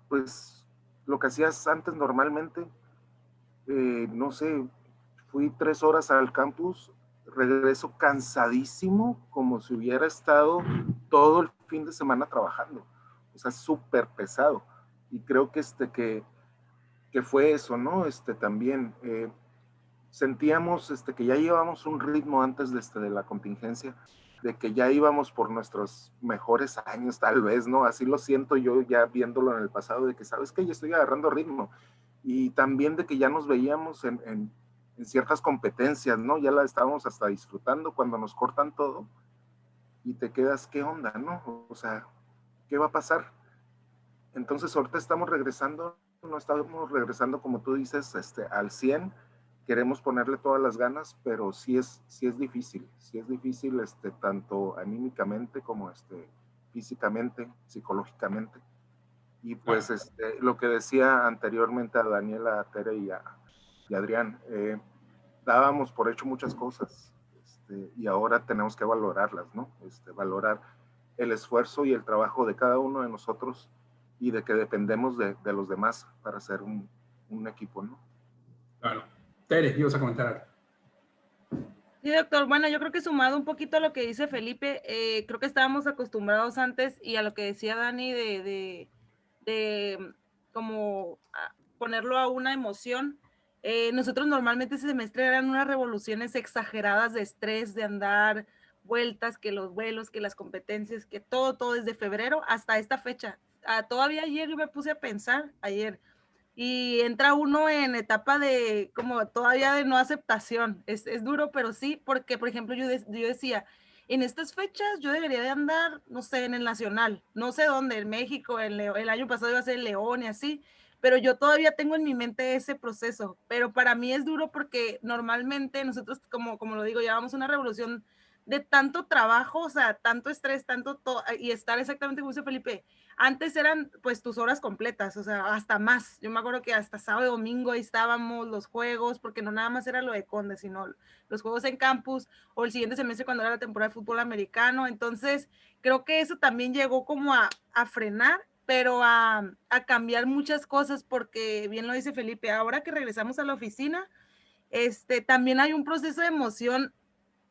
pues lo que hacías antes normalmente, no sé, fui 3 horas al campus, regreso cansadísimo, como si hubiera estado todo el fin de semana trabajando, o sea, súper pesado. Y creo que que fue eso, ¿no? También sentíamos que ya llevábamos un ritmo antes de la contingencia, de que ya íbamos por nuestros mejores años, tal vez, ¿no? Así lo siento yo ya viéndolo en el pasado, de que, ¿sabes qué? Ya estoy agarrando ritmo. Y también de que ya nos veíamos en ciertas competencias, ¿no? Ya la estábamos hasta disfrutando cuando nos cortan todo y te quedas, ¿qué onda, no? O sea, ¿qué va a pasar? Entonces ahorita estamos regresando, no estamos regresando como tú dices, al 100, queremos ponerle todas las ganas, pero sí es difícil, tanto anímicamente como físicamente, psicológicamente. Y pues lo que decía anteriormente a Daniela, a Tere y a Adrián, dábamos por hecho muchas cosas, y ahora tenemos que valorarlas, ¿no? Valorar el esfuerzo y el trabajo de cada uno de nosotros y de que dependemos de los demás para ser un equipo, ¿no? Claro. Tere, ibas a comentar algo. Sí, doctor. Bueno, yo creo que sumado un poquito a lo que dice Felipe, creo que estábamos acostumbrados antes y a lo que decía Dani de como ponerlo a una emoción. Nosotros normalmente ese semestre eran unas revoluciones exageradas de estrés, de andar vueltas, que los vuelos, que las competencias, que todo desde febrero hasta esta fecha. Todavía ayer yo me puse a pensar, y entra uno en etapa de como todavía de no aceptación. Es duro, pero sí, porque por ejemplo yo decía, en estas fechas yo debería de andar, no sé, en el Nacional, no sé dónde, en México, el año pasado iba a ser León y así, pero yo todavía tengo en mi mente ese proceso, pero para mí es duro porque normalmente nosotros, como lo digo, llevamos una revolución de tanto trabajo, o sea, tanto estrés, y estar exactamente como dice Felipe, Antes eran pues tus horas completas, o sea, hasta más. Yo me acuerdo que hasta sábado y domingo ahí estábamos, los juegos, porque no nada más era lo de Conde, sino los juegos en campus, o el siguiente semestre cuando era la temporada de fútbol americano. Entonces, creo que eso también llegó como a frenar, pero a cambiar muchas cosas, porque bien lo dice Felipe, ahora que regresamos a la oficina, también hay un proceso de emoción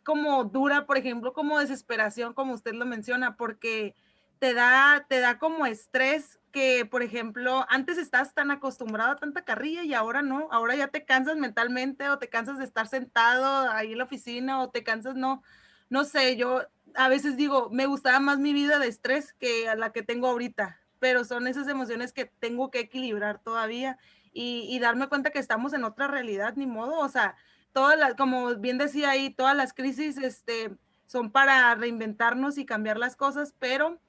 como dura, por ejemplo, como desesperación, como usted lo menciona, porque te da como estrés que, por ejemplo, antes estás tan acostumbrado a tanta carrilla y ahora no, ahora ya te cansas mentalmente o te cansas de estar sentado ahí en la oficina o te cansas, no sé, yo a veces digo, me gustaba más mi vida de estrés que a la que tengo ahorita, pero son esas emociones que tengo que equilibrar todavía y darme cuenta que estamos en otra realidad, ni modo, o sea, como bien decía ahí, todas las crisis son para reinventarnos y cambiar las cosas, pero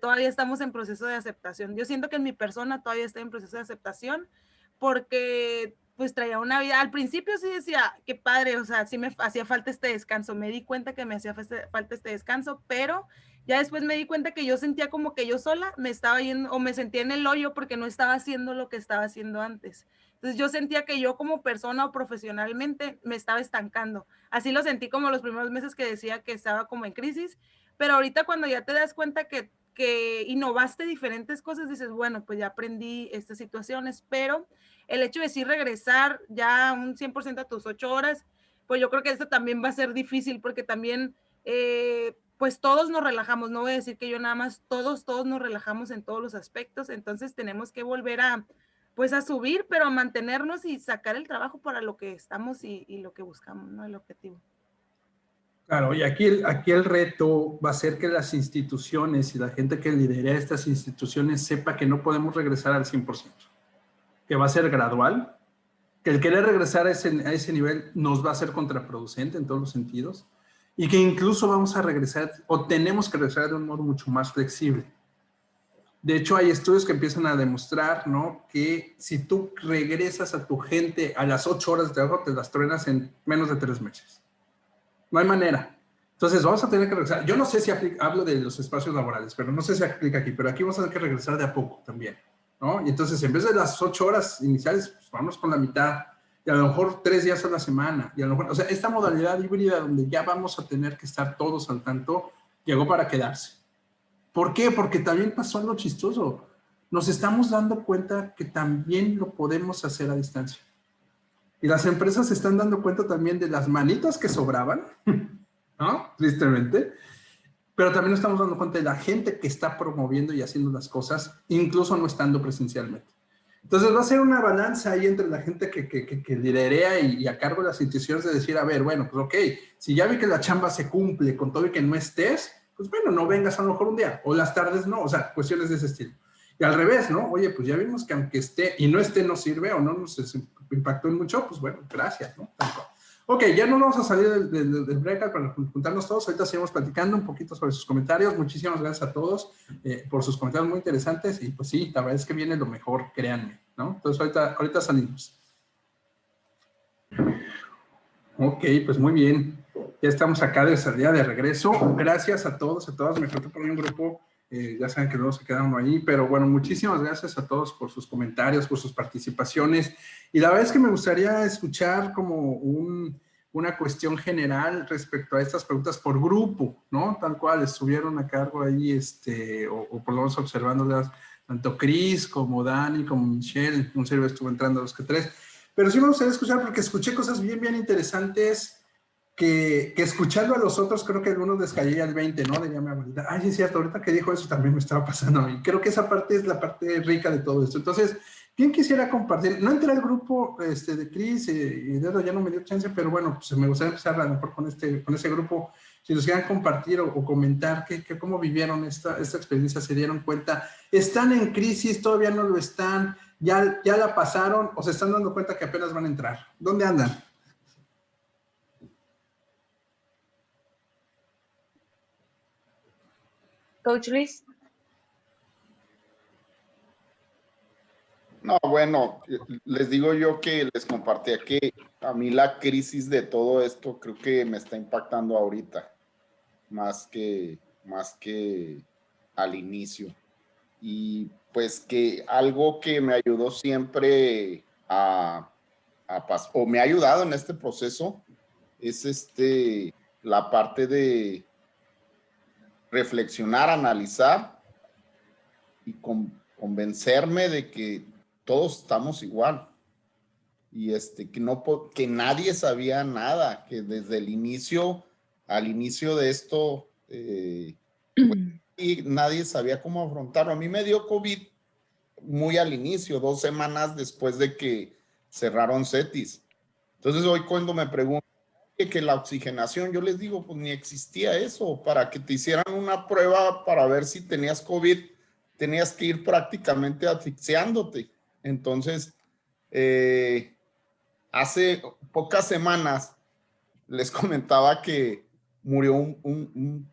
todavía estamos en proceso de aceptación. Yo siento que en mi persona todavía estoy en proceso de aceptación porque pues traía una vida, al principio sí decía, qué padre, o sea, sí me hacía falta este descanso, me di cuenta que me hacía falta este descanso, pero ya después me di cuenta que yo sentía como que yo sola me estaba yendo o me sentía en el hoyo porque no estaba haciendo lo que estaba haciendo antes. Entonces yo sentía que yo como persona o profesionalmente me estaba estancando. Así lo sentí como los primeros meses que decía que estaba como en crisis, pero ahorita cuando ya te das cuenta que innovaste diferentes cosas, dices, bueno, pues ya aprendí estas situaciones, pero el hecho de sí regresar ya un 100% a tus 8 horas, pues yo creo que esto también va a ser difícil porque también, pues todos nos relajamos, no voy a decir que yo nada más, todos nos relajamos en todos los aspectos, entonces tenemos que volver pues a subir, pero a mantenernos y sacar el trabajo para lo que estamos y lo que buscamos, ¿no? El objetivo. Claro, y aquí el reto va a ser que las instituciones y la gente que lidera estas instituciones sepa que no podemos regresar al 100%, que va a ser gradual, que el querer regresar a ese nivel nos va a ser contraproducente en todos los sentidos y que incluso vamos a regresar o tenemos que regresar de un modo mucho más flexible. De hecho, hay estudios que empiezan a demostrar, ¿no?, que si tú regresas a tu gente a las 8 horas de trabajo, te las truenas en menos de 3 meses. No hay manera. Entonces, vamos a tener que regresar. Yo no sé si hablo de los espacios laborales, pero no sé si aplica aquí, pero aquí vamos a tener que regresar de a poco también, ¿no? Y entonces, en vez de las 8 horas iniciales, pues vamos con la mitad, y a lo mejor 3 días a la semana, y a lo mejor, o sea, esta modalidad híbrida donde ya vamos a tener que estar todos al tanto, llegó para quedarse. ¿Por qué? Porque también pasó algo chistoso. Nos estamos dando cuenta que también lo podemos hacer a distancia. Y las empresas se están dando cuenta también de las manitas que sobraban, ¿no? Tristemente. Pero también nos estamos dando cuenta de la gente que está promoviendo y haciendo las cosas, incluso no estando presencialmente. Entonces va a ser una balanza ahí entre la gente que liderea y a cargo de las instituciones de decir, a ver, bueno, pues ok, si ya vi que la chamba se cumple con todo y que no estés, pues bueno, no vengas a lo mejor un día, o las tardes no, o sea, cuestiones de ese estilo. Y al revés, ¿no? Oye, pues ya vimos que aunque esté y no esté, no sirve o no nos impactó en mucho, pues bueno, gracias, ¿no? Ok, ya no vamos a salir del break para juntarnos todos. Ahorita seguimos platicando un poquito sobre sus comentarios. Muchísimas gracias a todos por sus comentarios muy interesantes. Y pues sí, la verdad es que viene lo mejor, créanme, ¿no? Entonces ahorita salimos. Ok, pues muy bien. Ya estamos acá desde el día de regreso. Gracias a todos, a todas. Me faltó poner un grupo. Ya saben que luego se queda uno ahí, pero bueno, muchísimas gracias a todos por sus comentarios, por sus participaciones. Y la verdad es que me gustaría escuchar como una cuestión general respecto a estas preguntas por grupo, ¿no? Tal cual, estuvieron a cargo ahí, o por lo menos observándolas, tanto Cris como Dani, como Michelle, un servidor estuvo entrando a los que tres. Pero sí me gustaría escuchar porque escuché cosas bien, bien interesantes que escuchando a los otros, creo que algunos les caía el 20, ¿no? Diría mi abuelita, ay, sí es cierto, ahorita que dijo eso también me estaba pasando a mí. Creo que esa parte es la parte rica de todo esto. Entonces, ¿quién quisiera compartir? No entré al grupo de Cris y Dedo ya no me dio chance, pero bueno, pues me gustaría empezar a lo mejor con ese grupo. Si nos quieran compartir o comentar cómo vivieron esta experiencia, se dieron cuenta, ¿están en crisis? ¿Todavía no lo están? ¿Ya la pasaron? ¿O se están dando cuenta que apenas van a entrar? ¿Dónde andan? Coach Luis. No, bueno, les digo yo que les compartía que a mí la crisis de todo esto creo que me está impactando ahorita, más que al inicio. y pues que algo que me ayudó siempre o me ha ayudado en este proceso es la parte de reflexionar, analizar y convencerme de que todos estamos igual y que nadie sabía nada, que desde el inicio, al inicio de esto, y nadie sabía cómo afrontarlo. A mí me dio COVID muy al inicio, 2 semanas después de que cerraron CETIS. Entonces hoy cuando me preguntan que la oxigenación, yo les digo, pues ni existía eso. Para que te hicieran una prueba para ver si tenías COVID, tenías que ir prácticamente asfixiándote. Entonces, hace pocas semanas les comentaba que murió un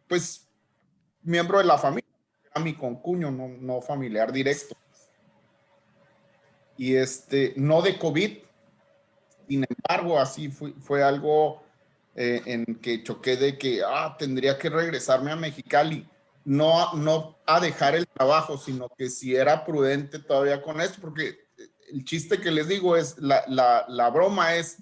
miembro de la familia, era mi concuño, no familiar directo. Y no de COVID, sin embargo, así fue algo en que choqué de que tendría que regresarme a Mexicali, no a dejar el trabajo, sino que si era prudente todavía con esto, porque el chiste que les digo es, la broma es,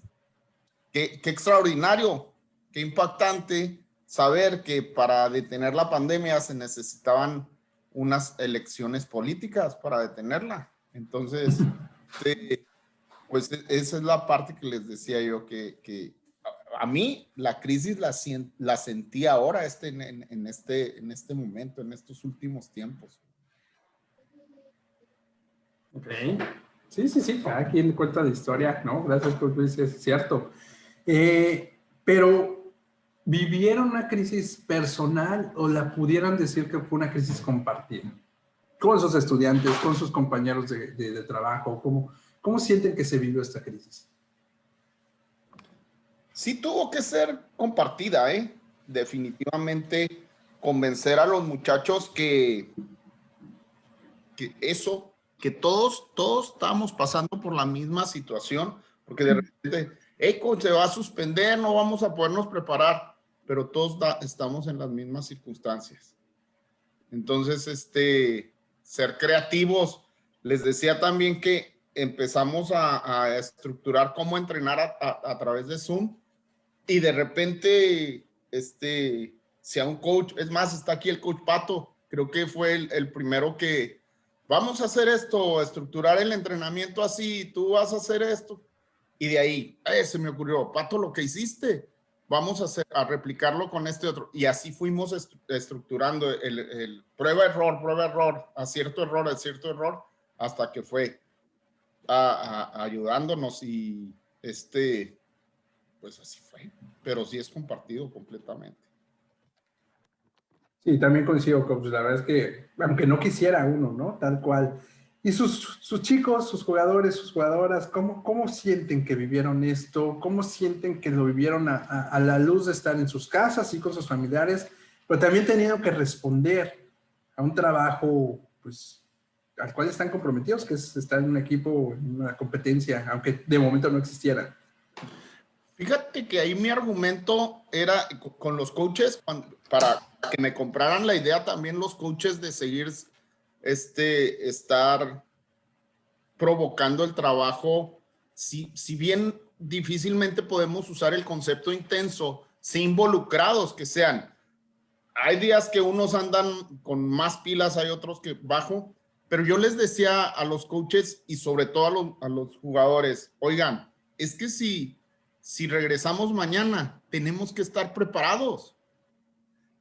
qué extraordinario, qué impactante saber que para detener la pandemia se necesitaban unas elecciones políticas para detenerla. Entonces, pues esa es la parte que les decía yo, que a mí la crisis la sentí ahora en este momento, en estos últimos tiempos. Ok. Sí, cada quien cuenta la historia, ¿no? Gracias por decir, es cierto. Pero, ¿vivieron una crisis personal o la pudieran decir que fue una crisis compartida? Con sus estudiantes, con sus compañeros de trabajo, ¿cómo sienten que se vivió esta crisis? Sí tuvo que ser compartida, definitivamente convencer a los muchachos que todos estamos pasando por la misma situación, porque de repente, coach, se va a suspender, no vamos a podernos preparar, pero todos estamos en las mismas circunstancias. Entonces, ser creativos. Les decía también que empezamos a estructurar cómo entrenar a través de Zoom, y de repente, sea un coach, es más, está aquí el coach Pato, creo que fue el primero que, vamos a hacer esto, estructurar el entrenamiento así, tú vas a hacer esto, y de ahí, se me ocurrió, Pato, lo que hiciste, vamos a replicarlo con este otro, y así fuimos estructurando el prueba-error, acierto-error, hasta que fue ayudándonos, y pues así fue, pero sí es compartido completamente. Sí, también coincido, coach. La verdad es que, aunque no quisiera uno, ¿no? Tal cual. Y sus chicos, sus jugadores, sus jugadoras, ¿cómo sienten que vivieron esto? ¿Cómo sienten que lo vivieron a la luz de estar en sus casas y con sus familiares, pero también teniendo que responder a un trabajo, pues, al cual están comprometidos, que es estar en un equipo, en una competencia, aunque de momento no existiera? Fíjate que ahí mi argumento era con los coaches, para que me compraran la idea también los coaches de seguir, estar provocando el trabajo. Si bien difícilmente podemos usar el concepto intenso, sí involucrados que sean. Hay días que unos andan con más pilas, hay otros que bajo, pero yo les decía a los coaches y sobre todo a los jugadores, oigan, es que si regresamos mañana, tenemos que estar preparados.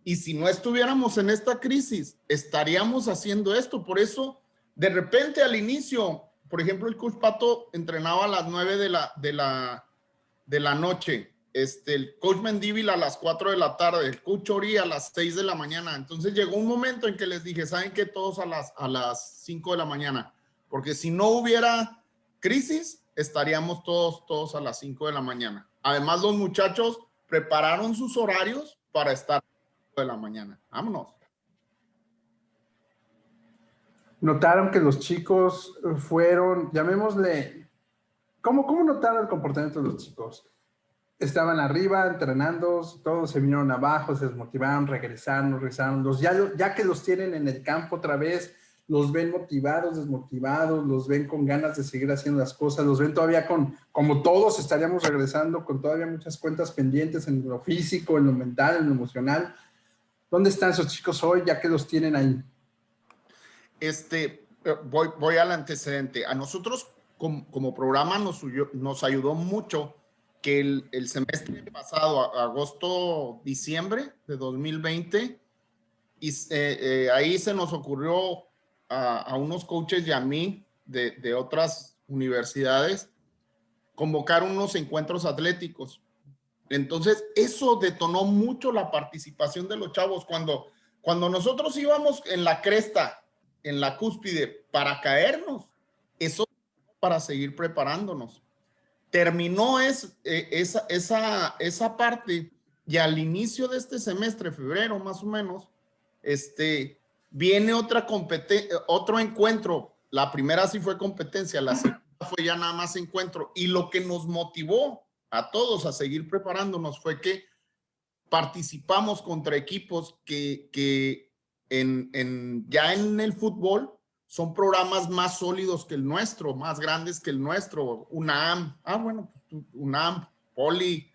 Y si no estuviéramos en esta crisis, estaríamos haciendo esto. Por eso, de repente al inicio, por ejemplo, el coach Pato entrenaba a las 9 de la noche, el coach Mendívil a las 4 de la tarde, el coach Ori a las 6 de la mañana. Entonces llegó un momento en que les dije, ¿saben qué? Todos a las 5 de la mañana. Porque si no hubiera crisis, estaríamos todos a las 5 de la mañana. Además, los muchachos prepararon sus horarios para estar a las 5 de la mañana. Vámonos. Notaron que los chicos fueron, llamémosle, ¿cómo notaron el comportamiento de los chicos? Estaban arriba entrenando, todos se vinieron abajo, se desmotivaron, regresaron, ya que los tienen en el campo otra vez, los ven motivados, desmotivados, los ven con ganas de seguir haciendo las cosas, los ven todavía como todos estaríamos regresando, con todavía muchas cuentas pendientes en lo físico, en lo mental, en lo emocional. ¿Dónde están esos chicos hoy, ya que los tienen ahí? Voy al antecedente. A nosotros como programa nos ayudó mucho que el semestre pasado, agosto-diciembre de 2020, y ahí se nos ocurrió a unos coaches y a mí de otras universidades convocar unos encuentros atléticos. Entonces, eso detonó mucho la participación de los chavos. Cuando nosotros íbamos en la cresta, en la cúspide, para caernos, eso para seguir preparándonos. Terminó esa parte y al inicio de este semestre, febrero más o menos, viene otro encuentro. La primera sí fue competencia, la segunda fue ya nada más encuentro. Y lo que nos motivó a todos a seguir preparándonos fue que participamos contra equipos que ya en el fútbol son programas más sólidos que el nuestro, más grandes que el nuestro. UNAM, UNAM, Poli,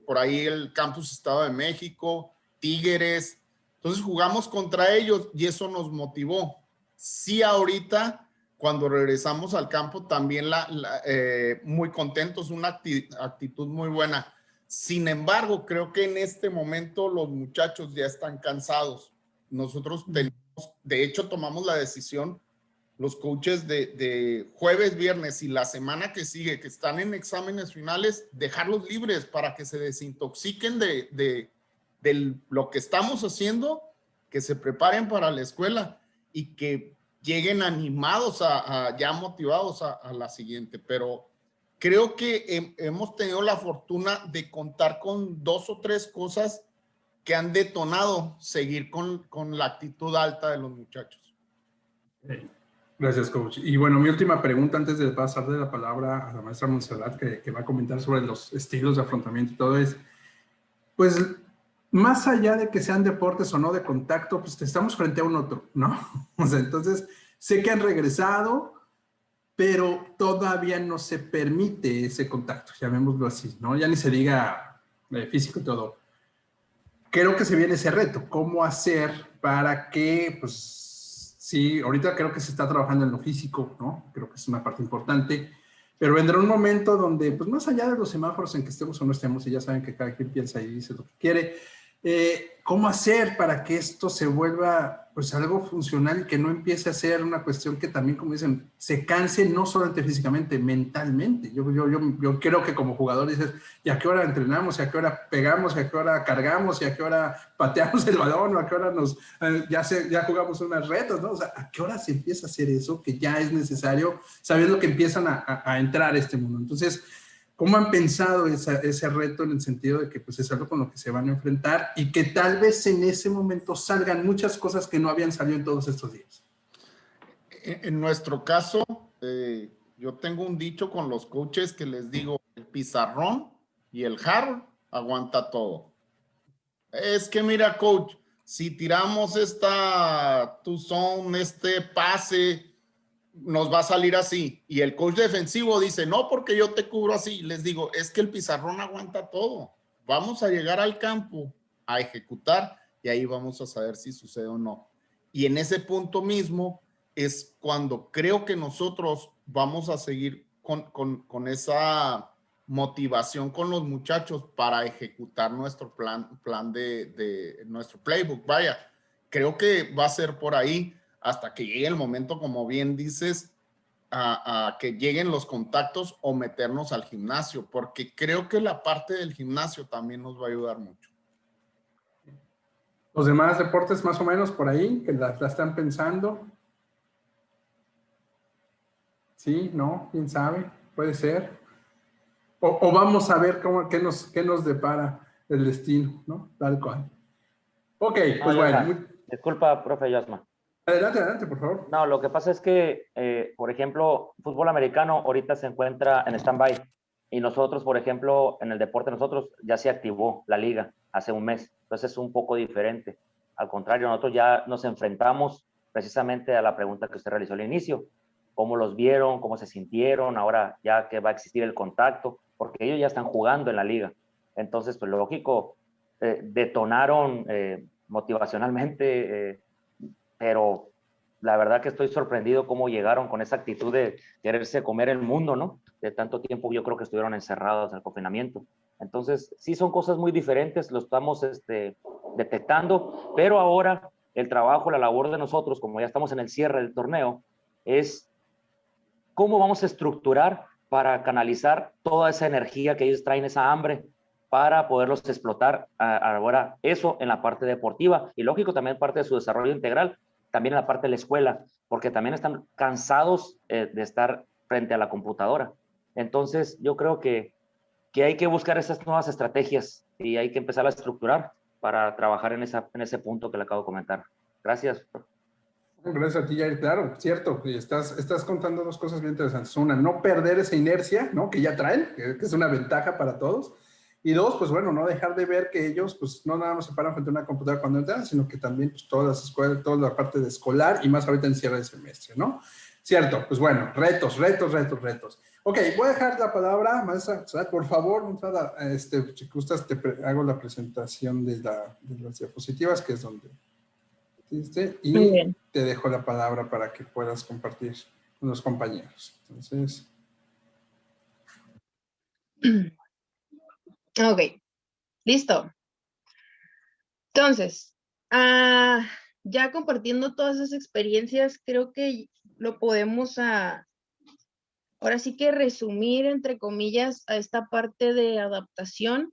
por ahí el Campus Estado de México, Tigres. Entonces jugamos contra ellos y eso nos motivó. Sí, ahorita cuando regresamos al campo también muy contentos, una actitud muy buena. Sin embargo, creo que en este momento los muchachos ya están cansados. Nosotros de hecho tomamos la decisión, los coaches de jueves, viernes y la semana que sigue, que están en exámenes finales, dejarlos libres para que se desintoxiquen de lo que estamos haciendo, que se preparen para la escuela y que lleguen animados, ya motivados a la siguiente. Pero creo que hemos tenido la fortuna de contar con 2 o 3 cosas que han detonado seguir con la actitud alta de los muchachos. Gracias, coach. Y bueno, mi última pregunta antes de pasar de la palabra a la maestra Montserrat, que va a comentar sobre los estilos de afrontamiento y todo, es, pues, más allá de que sean deportes o no de contacto, pues estamos frente a un otro, ¿no? O sea, entonces, sé que han regresado, pero todavía no se permite ese contacto, llamémoslo así, ¿no? Ya ni se diga físico y todo. Creo que se viene ese reto, ¿cómo hacer para que, pues, sí, ahorita creo que se está trabajando en lo físico, ¿no? Creo que es una parte importante, pero vendrá un momento donde, pues, más allá de los semáforos en que estemos o no estemos, y ya saben que cada quien piensa y dice lo que quiere, ¿cómo hacer para que esto se vuelva, pues, algo funcional y que no empiece a ser una cuestión que también, como dicen, se canse no solamente físicamente, mentalmente? Yo creo que como jugador dices, ¿y a qué hora entrenamos? ¿Y a qué hora pegamos? ¿Y a qué hora cargamos? ¿Y a qué hora pateamos el balón? ¿O a qué hora ya jugamos unas retas, ¿no? O sea, ¿a qué hora se empieza a hacer eso que ya es necesario, sabiendo que empiezan a entrar a este mundo? Entonces, ¿cómo han pensado ese reto en el sentido de que, pues, es algo con lo que se van a enfrentar y que tal vez en ese momento salgan muchas cosas que no habían salido en todos estos días? En nuestro caso, yo tengo un dicho con los coaches que les digo, el pizarrón y el jarro aguanta todo. Es que mira, coach, si tiramos este pase, nos va a salir así. Y el coach defensivo dice, no, porque yo te cubro así. Les digo, es que el pizarrón aguanta todo. Vamos a llegar al campo a ejecutar y ahí vamos a saber si sucede o no. Y en ese punto mismo es cuando creo que nosotros vamos a seguir con esa motivación con los muchachos para ejecutar nuestro plan de nuestro playbook. Vaya, creo que va a ser por ahí hasta que llegue el momento, como bien dices, a que lleguen los contactos o meternos al gimnasio, porque creo que la parte del gimnasio también nos va a ayudar mucho. Los demás deportes más o menos por ahí, que la están pensando. Sí, no, quién sabe, puede ser. O vamos a ver qué nos depara el destino, ¿no? Tal cual. Ok, pues bueno. Disculpa, profe Yasma. Adelante, por favor. No, lo que pasa es que, por ejemplo, fútbol americano ahorita se encuentra en stand-by y nosotros, por ejemplo, en el deporte nosotros ya se activó la liga hace un mes, entonces es un poco diferente. Al contrario, nosotros ya nos enfrentamos precisamente a la pregunta que usted realizó al inicio. ¿Cómo los vieron? ¿Cómo se sintieron? Ahora ya que va a existir el contacto, porque ellos ya están jugando en la liga. Entonces, pues lógico, detonaron motivacionalmente, pero la verdad que estoy sorprendido cómo llegaron con esa actitud de quererse comer el mundo, ¿no? De tanto tiempo yo creo que estuvieron encerrados al confinamiento. Entonces, sí son cosas muy diferentes, lo estamos detectando, pero ahora el trabajo, la labor de nosotros, como ya estamos en el cierre del torneo, es cómo vamos a estructurar para canalizar toda esa energía que ellos traen, esa hambre, para poderlos explotar ahora eso en la parte deportiva y lógico también parte de su desarrollo integral, también en la parte de la escuela, porque también están cansados de estar frente a la computadora. Entonces yo creo que hay que buscar esas nuevas estrategias y hay que empezar a estructurar para trabajar en ese punto que le acabo de comentar. Gracias. Gracias a ti, Jair. Claro, cierto. Y estás contando dos cosas bien interesantes. Una, no perder esa inercia, ¿no? Que ya traen, que es una ventaja para todos. Y dos, pues bueno, no dejar de ver que ellos, pues no nada más se paran frente a una computadora cuando entran, sino que también pues, todas las escuelas, toda la parte de escolar y más ahorita en cierre de semestre, ¿no? Cierto, pues bueno, retos. Ok, voy a dejar la palabra, maestra, por favor, si gustas, hago la presentación de las diapositivas, que es donde... Y Muy bien. te dejo la palabra para que puedas compartir con los compañeros. Entonces... Ok, listo. Entonces, ya compartiendo todas esas experiencias, creo que lo podemos ahora sí que resumir, entre comillas, a esta parte de adaptación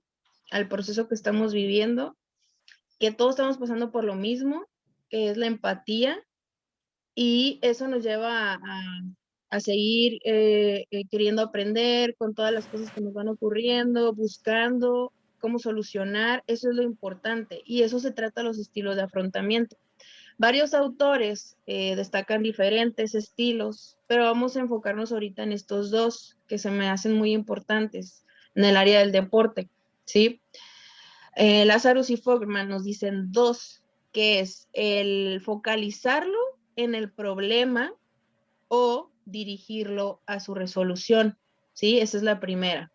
al proceso que estamos viviendo, que todos estamos pasando por lo mismo, que es la empatía, y eso nos lleva a seguir queriendo aprender con todas las cosas que nos van ocurriendo, buscando cómo solucionar, eso es lo importante, y eso se trata de los estilos de afrontamiento. Varios autores destacan diferentes estilos, pero vamos a enfocarnos ahorita en estos dos que se me hacen muy importantes en el área del deporte, ¿sí? Lazarus y Fogman nos dicen dos, que es el focalizarlo en el problema o dirigirlo a su resolución, ¿sí? Esa es la primera.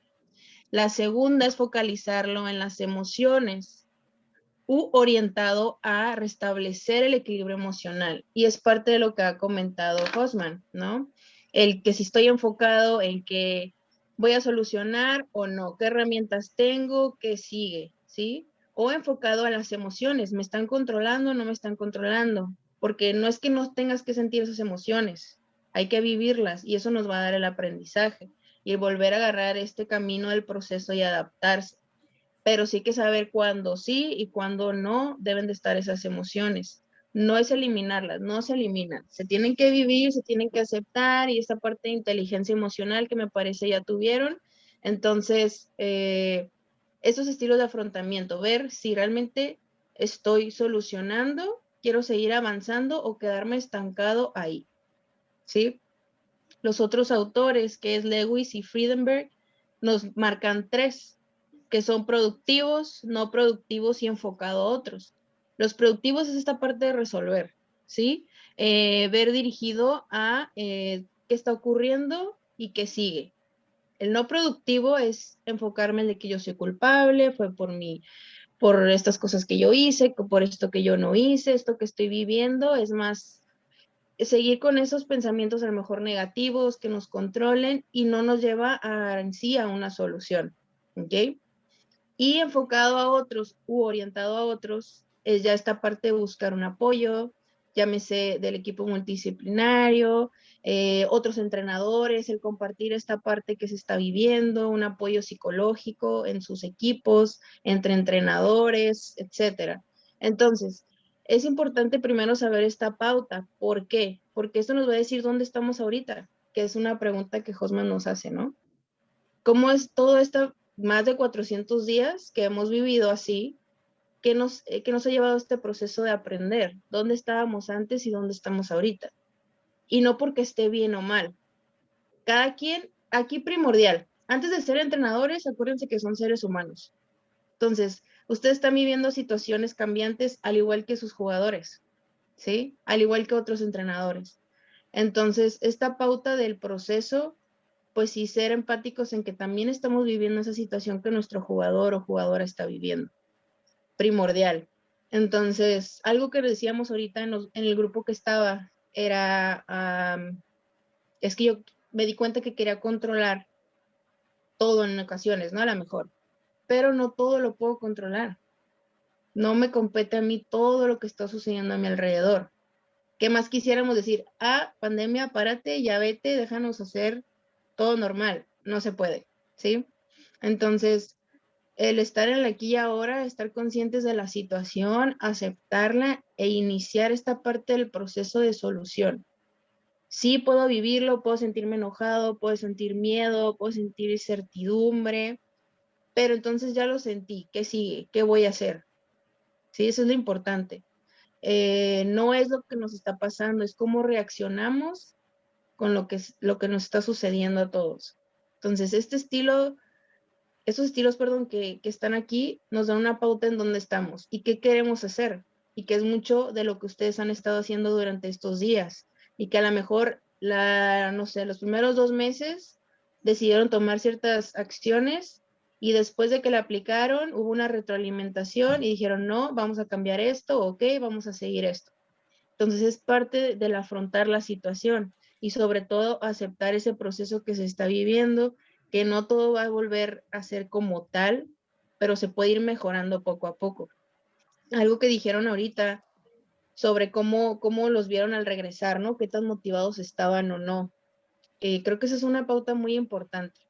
La segunda es focalizarlo en las emociones u orientado a restablecer el equilibrio emocional. Y es parte de lo que ha comentado Hosman, ¿no? El que si estoy enfocado en que voy a solucionar o no, qué herramientas tengo, qué sigue, ¿sí? O enfocado a las emociones, ¿me están controlando o no me están controlando? Porque no es que no tengas que sentir esas emociones, hay que vivirlas y eso nos va a dar el aprendizaje y volver a agarrar este camino del proceso y adaptarse. Pero sí hay que saber cuándo sí y cuándo no deben de estar esas emociones. No es eliminarlas, no se eliminan. Se tienen que vivir, se tienen que aceptar y esta parte de inteligencia emocional que me parece ya tuvieron. Entonces, esos estilos de afrontamiento, ver si realmente estoy solucionando, quiero seguir avanzando o quedarme estancado ahí, ¿sí? Los otros autores, que es Lewis y Friedenberg, nos marcan tres, que son productivos, no productivos y enfocado a otros. Los productivos es esta parte de resolver, ¿sí? Ver dirigido a qué está ocurriendo y qué sigue. El no productivo es enfocarme en de que yo soy culpable, fue por estas cosas que yo hice, por esto que yo no hice, esto que estoy viviendo, es más seguir con esos pensamientos a lo mejor negativos que nos controlen y no nos lleva en sí a una solución, ¿ok? Y enfocado a otros u orientado a otros es ya esta parte de buscar un apoyo, llámese del equipo multidisciplinario, otros entrenadores, el compartir esta parte que se está viviendo, un apoyo psicológico en sus equipos, entre entrenadores, etcétera. Entonces, es importante primero saber esta pauta. ¿Por qué? Porque esto nos va a decir dónde estamos ahorita, que es una pregunta que Hosman nos hace, ¿no? ¿Cómo es todo esto, más de 400 días que hemos vivido así, que nos ha llevado a este proceso de aprender? ¿Dónde estábamos antes y dónde estamos ahorita? Y no porque esté bien o mal. Cada quien, aquí primordial, antes de ser entrenadores, acuérdense que son seres humanos. Entonces, ustedes están viviendo situaciones cambiantes al igual que sus jugadores. ¿sí? Al igual que otros entrenadores. Entonces, esta pauta del proceso, pues sí ser empáticos en que también estamos viviendo esa situación que nuestro jugador o jugadora está viviendo. Primordial. Entonces, algo que decíamos ahorita en el grupo que estaba era, es que yo me di cuenta que quería controlar todo en ocasiones, ¿no? A lo mejor, pero no todo lo puedo controlar. No me compete a mí todo lo que está sucediendo a mi alrededor. ¿Qué más quisiéramos decir? Ah, pandemia, párate, ya vete, déjanos hacer todo normal. No se puede, ¿sí? Entonces, el estar en la aquí y ahora, estar conscientes de la situación, aceptarla e iniciar esta parte del proceso de solución. Sí puedo vivirlo, puedo sentirme enojado, puedo sentir miedo, puedo sentir incertidumbre, pero entonces ya lo sentí. ¿Qué sigue? ¿Qué voy a hacer? Sí, eso es lo importante. No es lo que nos está pasando, es cómo reaccionamos con lo que nos está sucediendo a todos. Entonces, estos estilos, perdón, que están aquí, nos dan una pauta en dónde estamos y qué queremos hacer, y que es mucho de lo que ustedes han estado haciendo durante estos días, y que a lo mejor, no sé, los primeros 2 meses decidieron tomar ciertas acciones, y después de que la aplicaron, hubo una retroalimentación y dijeron, no, vamos a cambiar esto, ok, vamos a seguir esto. Entonces es parte del afrontar la situación y sobre todo aceptar ese proceso que se está viviendo, que no todo va a volver a ser como tal, pero se puede ir mejorando poco a poco. Algo que dijeron ahorita sobre cómo los vieron al regresar, ¿no? Qué tan motivados estaban o no. Creo que esa es una pauta muy importante.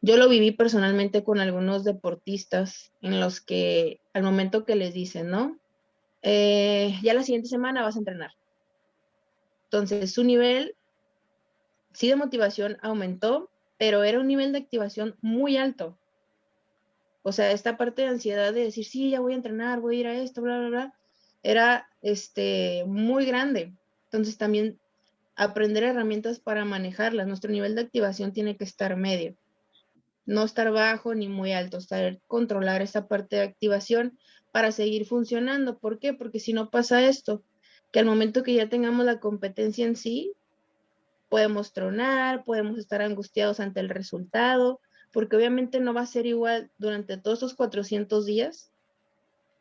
Yo lo viví personalmente con algunos deportistas en los que al momento que les dicen, ¿no? Ya la siguiente semana vas a entrenar. Entonces, su nivel, sí, de motivación aumentó, pero era un nivel de activación muy alto. O sea, esta parte de ansiedad de decir, sí, ya voy a entrenar, voy a ir a esto, bla, bla, bla, era muy grande. Entonces, también aprender herramientas para manejarlas. Nuestro nivel de activación tiene que estar medio. No estar bajo ni muy alto, saber controlar esa parte de activación para seguir funcionando. ¿Por qué? Porque si no pasa esto, que al momento que ya tengamos la competencia en sí, podemos tronar, podemos estar angustiados ante el resultado, porque obviamente no va a ser igual durante todos esos 400 días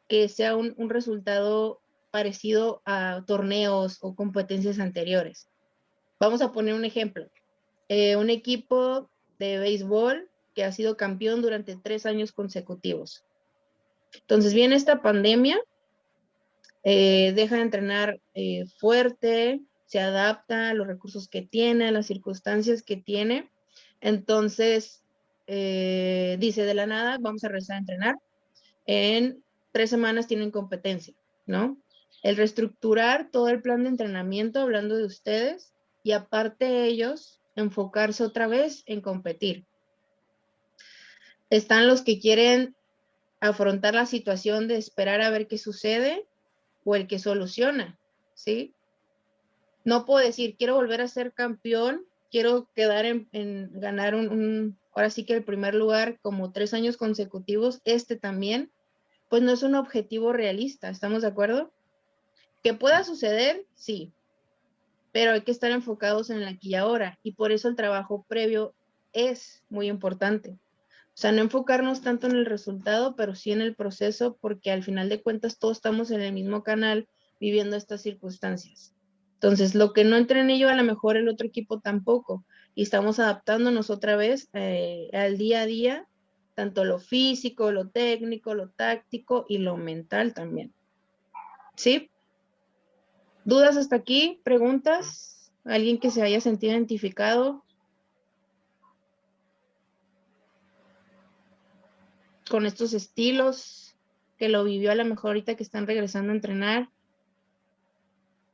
que sea un resultado parecido a torneos o competencias anteriores. Vamos a poner un ejemplo. Un equipo de béisbol que ha sido campeón durante 3 años consecutivos. Entonces viene esta pandemia, deja de entrenar fuerte, se adapta a los recursos que tiene, a las circunstancias que tiene. Entonces, dice de la nada, vamos a regresar a entrenar. En 3 semanas tienen competencia, ¿no? El reestructurar todo el plan de entrenamiento, hablando de ustedes, y aparte ellos, enfocarse otra vez en competir. Están los que quieren afrontar la situación de esperar a ver qué sucede, o el que soluciona, ¿sí? No puedo decir, quiero volver a ser campeón, quiero quedar en ganar ahora sí que el primer lugar como 3 años consecutivos, también, pues no es un objetivo realista, ¿estamos de acuerdo? Que pueda suceder, sí, pero hay que estar enfocados en el aquí y ahora, y por eso el trabajo previo es muy importante. O sea, no enfocarnos tanto en el resultado, pero sí en el proceso, porque al final de cuentas todos estamos en el mismo canal viviendo estas circunstancias. Entonces, lo que no entre en ello, a lo mejor el otro equipo tampoco. Y estamos adaptándonos otra vez al día a día, tanto lo físico, lo técnico, lo táctico y lo mental también. ¿Sí? ¿Dudas hasta aquí? ¿Preguntas? ¿Alguien que se haya sentido identificado con estos estilos, que lo vivió a lo mejor ahorita que están regresando a entrenar,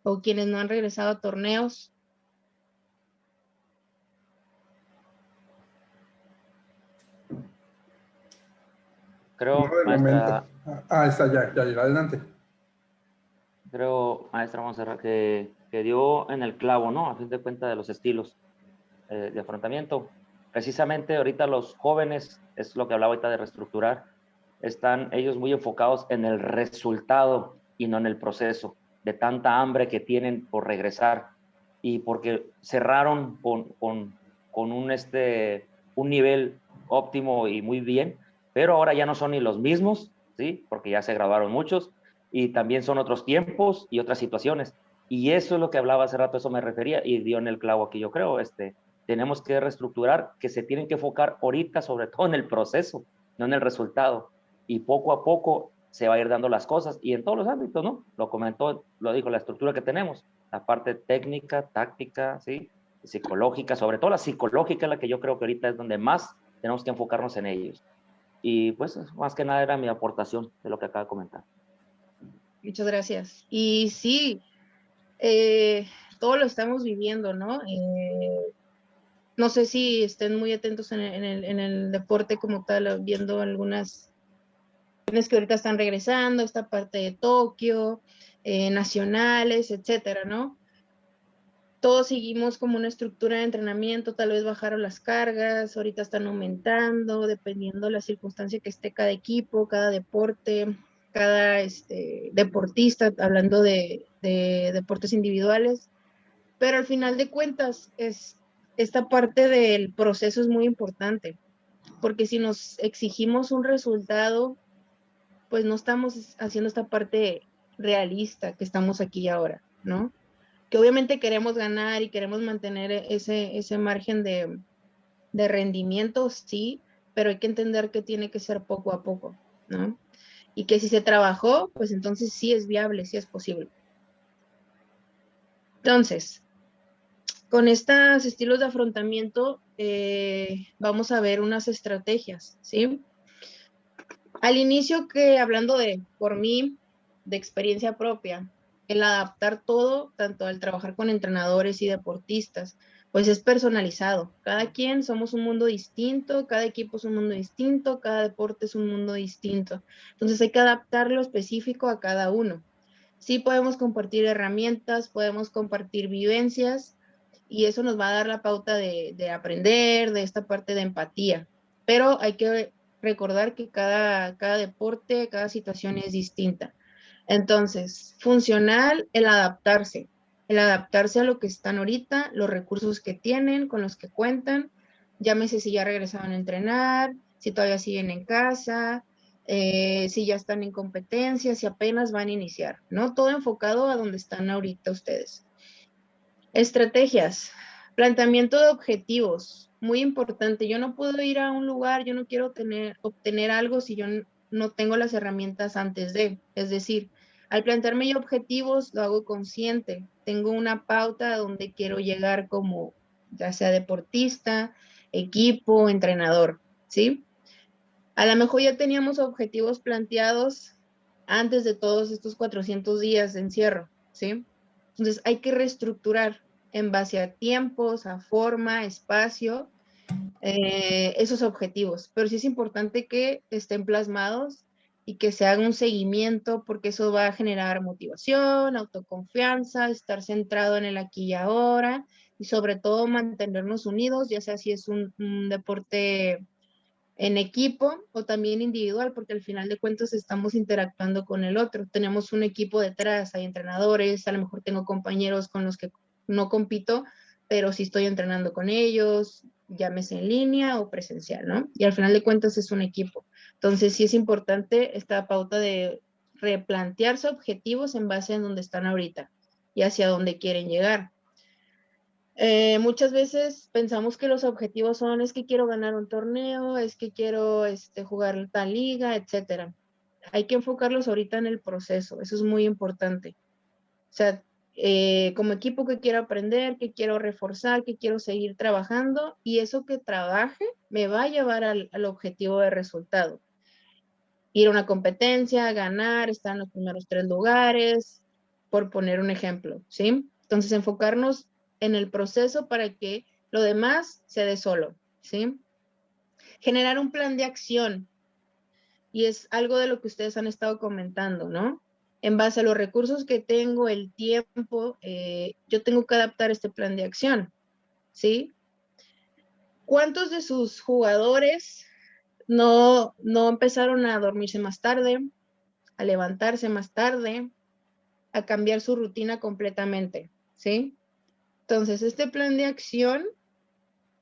o quienes no han regresado a torneos? Creo, No de maestra, momento. Está ya, adelante. creo, maestra Montserrat, que dio en el clavo, ¿no? A fin de cuentas de los estilos de afrontamiento. Precisamente ahorita los jóvenes, es lo que hablaba ahorita de reestructurar, están ellos muy enfocados en el resultado y no en el proceso. de tanta hambre que tienen por regresar y porque cerraron con un nivel óptimo y muy bien, pero ahora ya no son ni los mismos, ¿sí? Porque ya se graduaron muchos y también son otros tiempos y otras situaciones. Y eso es lo que hablaba hace rato, eso me refería y dio en el clavo aquí, yo creo. Tenemos que reestructurar, que se tienen que enfocar ahorita, sobre todo en el proceso, no en el resultado. Y poco a poco se va a ir dando las cosas y en todos los ámbitos, ¿no? Lo comentó, lo dijo, la estructura que tenemos, la parte técnica, táctica, ¿sí? Psicológica, sobre todo la psicológica, la que yo creo que ahorita es donde más tenemos que enfocarnos en ellos. Y pues más que nada era mi aportación de lo que acaba de comentar. Muchas gracias. Y sí, todo lo estamos viviendo, ¿no? No sé si estén muy atentos en el deporte como tal, viendo algunas que ahorita están regresando, esta parte de Tokio, nacionales, etcétera, ¿no? Todos seguimos como una estructura de entrenamiento, tal vez bajaron las cargas, ahorita están aumentando, dependiendo de la circunstancia que esté cada equipo, cada deporte, cada deportista, hablando de deportes individuales. Pero al final de cuentas, esta parte del proceso es muy importante, porque si nos exigimos un resultado, pues no estamos haciendo esta parte realista que estamos aquí y ahora, ¿no? Que obviamente queremos ganar y queremos mantener ese margen de rendimiento, sí, pero hay que entender que tiene que ser poco a poco, ¿no? Y que si se trabajó, pues entonces sí es viable, sí es posible. Entonces, con estos estilos de afrontamiento, vamos a ver unas estrategias, ¿sí? Al inicio que, hablando por mí, de experiencia propia, el adaptar todo, tanto al trabajar con entrenadores y deportistas, pues es personalizado. Cada quien somos un mundo distinto, cada equipo es un mundo distinto, cada deporte es un mundo distinto. Entonces hay que adaptar lo específico a cada uno. Sí podemos compartir herramientas, podemos compartir vivencias y eso nos va a dar la pauta de aprender, de esta parte de empatía. Pero hay que recordar que cada deporte, cada situación es distinta. Entonces, funcional, el adaptarse a lo que están ahorita, los recursos que tienen, con los que cuentan, llámese si ya regresaron a entrenar, si todavía siguen en casa, si ya están en competencia, si apenas van a iniciar, ¿no? Todo enfocado a donde están ahorita ustedes. Estrategias, planteamiento de objetivos, muy importante. Yo no puedo ir a un lugar, yo no quiero obtener algo si yo no tengo las herramientas antes de, es decir, al plantearme yo objetivos, lo hago consciente. Tengo una pauta a donde quiero llegar como, ya sea deportista, equipo, entrenador, ¿sí? A lo mejor ya teníamos objetivos planteados antes de todos estos 400 días de encierro, ¿sí? Entonces hay que reestructurar en base a tiempos, a forma, espacio, esos objetivos. Pero sí es importante que estén plasmados y que se haga un seguimiento porque eso va a generar motivación, autoconfianza, estar centrado en el aquí y ahora y sobre todo mantenernos unidos, ya sea si es un deporte en equipo o también individual, porque al final de cuentas estamos interactuando con el otro. Tenemos un equipo detrás, hay entrenadores, a lo mejor tengo compañeros con los que no compito, pero sí estoy entrenando con ellos, llámese en línea o presencial, ¿no? Y al final de cuentas es un equipo. Entonces sí es importante esta pauta de replantearse objetivos en base en donde están ahorita y hacia dónde quieren llegar. Muchas veces pensamos que los objetivos son, es que quiero ganar un torneo, es que quiero jugar tal liga, etcétera. Hay que enfocarlos ahorita en el proceso, eso es muy importante. O sea, como equipo que quiero aprender, que quiero reforzar, que quiero seguir trabajando y eso que trabaje me va a llevar al objetivo de resultado. Ir a una competencia, ganar, estar en los primeros 3 lugares, por poner un ejemplo, ¿sí? Entonces, enfocarnos en el proceso para que lo demás se dé solo, ¿sí? Generar un plan de acción, y es algo de lo que ustedes han estado comentando, ¿no? En base a los recursos que tengo, el tiempo, yo tengo que adaptar este plan de acción, ¿sí? ¿Cuántos de sus jugadores no empezaron a dormirse más tarde, a levantarse más tarde, a cambiar su rutina completamente, ¿sí? Entonces, este plan de acción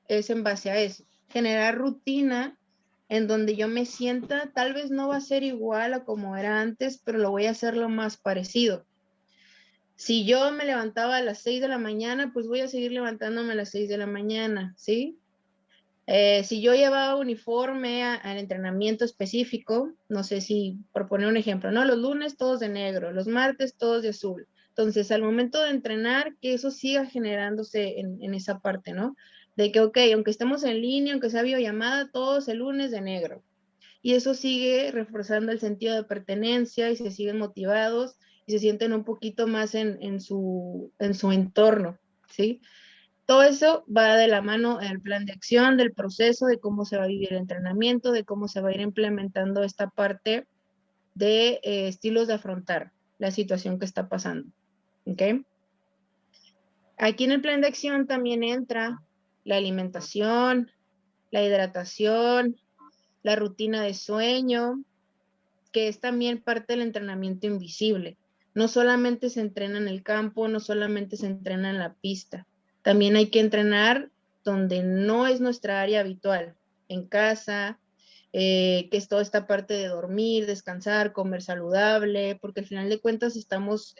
es en base a eso, generar rutina en donde yo me sienta, tal vez no va a ser igual a como era antes, pero lo voy a hacer lo más parecido. Si yo me levantaba a las 6 de la mañana, pues voy a seguir levantándome a las 6 de la mañana, ¿sí? Si yo llevaba uniforme al entrenamiento específico, no sé si, por poner un ejemplo, ¿no? Los lunes todos de negro, los martes todos de azul. Entonces, al momento de entrenar, que eso siga generándose en esa parte, ¿no? De que, ok, aunque estemos en línea, aunque sea videollamada, todos el lunes de negro. Y eso sigue reforzando el sentido de pertenencia y se siguen motivados y se sienten un poquito más en su entorno, ¿sí? Todo eso va de la mano del plan de acción, del proceso, de cómo se va a vivir el entrenamiento, de cómo se va a ir implementando esta parte de estilos de afrontar la situación que está pasando. ¿Ok? Aquí en el plan de acción también entra la alimentación, la hidratación, la rutina de sueño, que es también parte del entrenamiento invisible. No solamente se entrena en el campo, no solamente se entrena en la pista. También hay que entrenar donde no es nuestra área habitual, en casa, que es toda esta parte de dormir, descansar, comer saludable, porque al final de cuentas estamos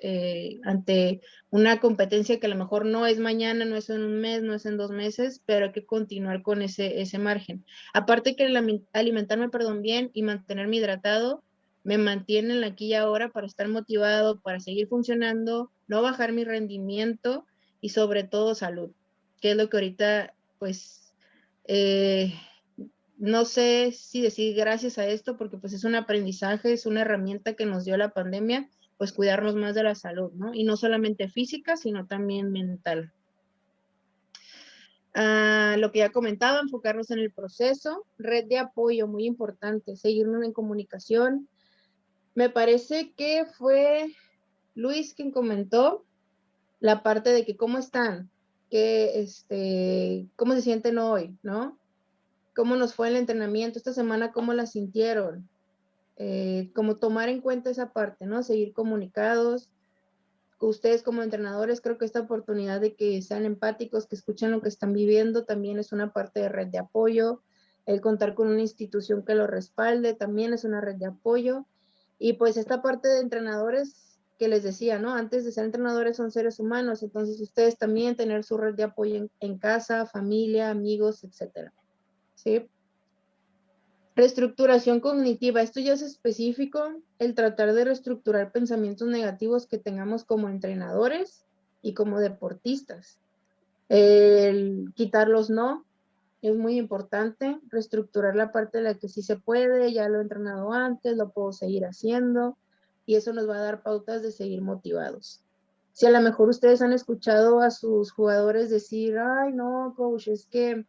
ante una competencia que a lo mejor no es mañana, no es en un mes, no es en 2 meses, pero hay que continuar con ese margen. Aparte que alimentarme, bien y mantenerme hidratado, me mantiene en la aquí y ahora para estar motivado, para seguir funcionando, no bajar mi rendimiento y sobre todo salud, que es lo que ahorita, pues, no sé si decir gracias a esto, porque pues es un aprendizaje, es una herramienta que nos dio la pandemia, pues cuidarnos más de la salud, ¿no? Y no solamente física, sino también mental. Lo que ya comentaba, enfocarnos en el proceso, red de apoyo, muy importante, seguirnos en comunicación. Me parece que fue Luis quien comentó la parte de que cómo están, que cómo se sienten hoy, ¿no? Cómo nos fue el entrenamiento esta semana, cómo la sintieron, como tomar en cuenta esa parte, ¿no? Seguir comunicados. Ustedes como entrenadores, creo que esta oportunidad de que sean empáticos, que escuchen lo que están viviendo, también es una parte de red de apoyo. El contar con una institución que lo respalde también es una red de apoyo. Y pues esta parte de entrenadores que les decía, ¿no? Antes de ser entrenadores son seres humanos, entonces ustedes también tener su red de apoyo en casa, familia, amigos, etcétera. ¿Sí? Reestructuración cognitiva. Esto ya es específico, el tratar de reestructurar pensamientos negativos que tengamos como entrenadores y como deportistas. El quitar los no es muy importante, reestructurar la parte de la que sí se puede, ya lo he entrenado antes, lo puedo seguir haciendo y eso nos va a dar pautas de seguir motivados. Si a lo mejor ustedes han escuchado a sus jugadores decir, ay no, coach, es que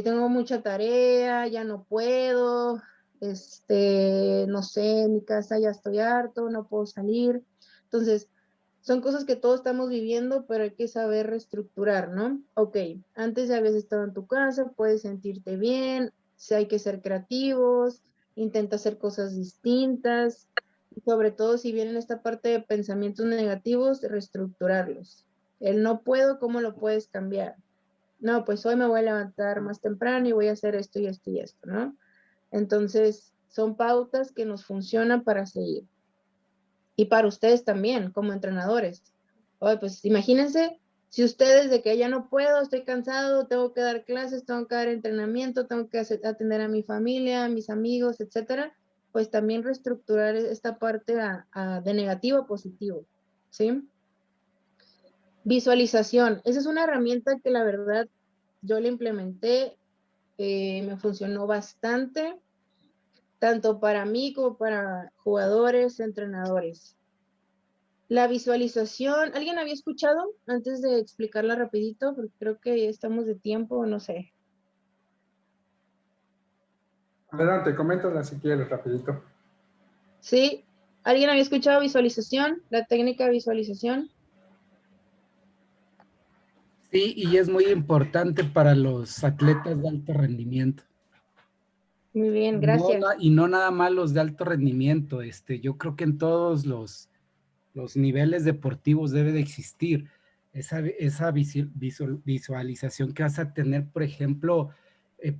tengo mucha tarea, ya no puedo, no sé, en mi casa ya estoy harto, no puedo salir. Entonces, son cosas que todos estamos viviendo, pero hay que saber reestructurar, ¿no? Ok, antes ya habías estado en tu casa, puedes sentirte bien, si hay que ser creativos, intenta hacer cosas distintas, y sobre todo si vienen esta parte de pensamientos negativos, reestructurarlos. El no puedo, ¿cómo lo puedes cambiar? No, pues hoy me voy a levantar más temprano y voy a hacer esto y esto y esto, ¿no? Entonces, son pautas que nos funcionan para seguir. Y para ustedes también, como entrenadores. Oye, pues imagínense, si ustedes de que ya no puedo, estoy cansado, tengo que dar clases, tengo que dar entrenamiento, tengo que atender a mi familia, a mis amigos, etcétera, pues también reestructurar esta parte de negativo a positivo, ¿sí? Visualización. Esa es una herramienta que la verdad yo la implementé, me funcionó bastante, tanto para mí como para jugadores, entrenadores. La visualización, ¿alguien había escuchado antes de explicarla rapidito? Porque creo que ya estamos de tiempo, no sé. Adelante, coméntala si quieres, rapidito. ¿Sí? ¿Alguien había escuchado visualización? La técnica de visualización. Sí, y es muy importante para los atletas de alto rendimiento. Muy bien, gracias. Y no nada más los de alto rendimiento. Yo creo que en todos los los niveles deportivos debe de existir. Esa visualización que vas a tener, por ejemplo,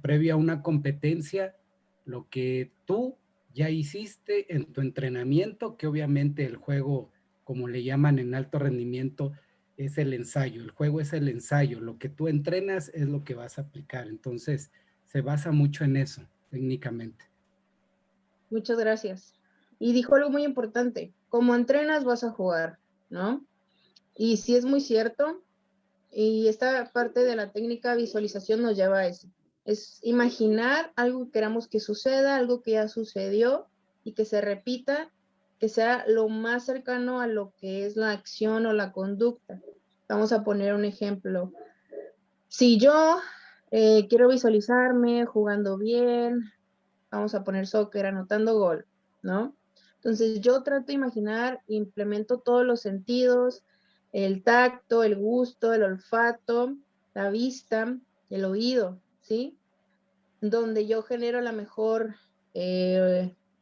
previo a una competencia, lo que tú ya hiciste en tu entrenamiento, que obviamente el juego, como le llaman en alto rendimiento, es el ensayo. El juego es el ensayo. Lo que tú entrenas es lo que vas a aplicar. Entonces, se basa mucho en eso, técnicamente. Muchas gracias. Y dijo algo muy importante, como entrenas vas a jugar, ¿no? Y sí es muy cierto, y esta parte de la técnica de visualización nos lleva a eso. Es imaginar algo que queramos que suceda, algo que ya sucedió y que se repita, que sea lo más cercano a lo que es la acción o la conducta. Vamos a poner un ejemplo. Si yo quiero visualizarme jugando bien, vamos a poner soccer, anotando gol, ¿no? Entonces yo trato de imaginar, implemento todos los sentidos, el tacto, el gusto, el olfato, la vista, el oído, ¿sí? Donde yo genero la mejor,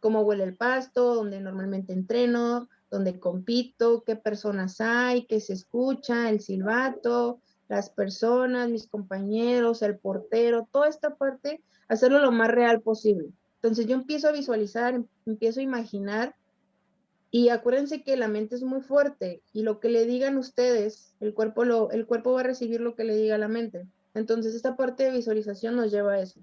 cómo huele el pasto, donde normalmente entreno, donde compito, qué personas hay, qué se escucha, el silbato, las personas, mis compañeros, el portero, toda esta parte, hacerlo lo más real posible. Entonces yo empiezo a visualizar, empiezo a imaginar, y acuérdense que la mente es muy fuerte y lo que le digan ustedes, el cuerpo va a recibir lo que le diga la mente. Entonces esta parte de visualización nos lleva a eso,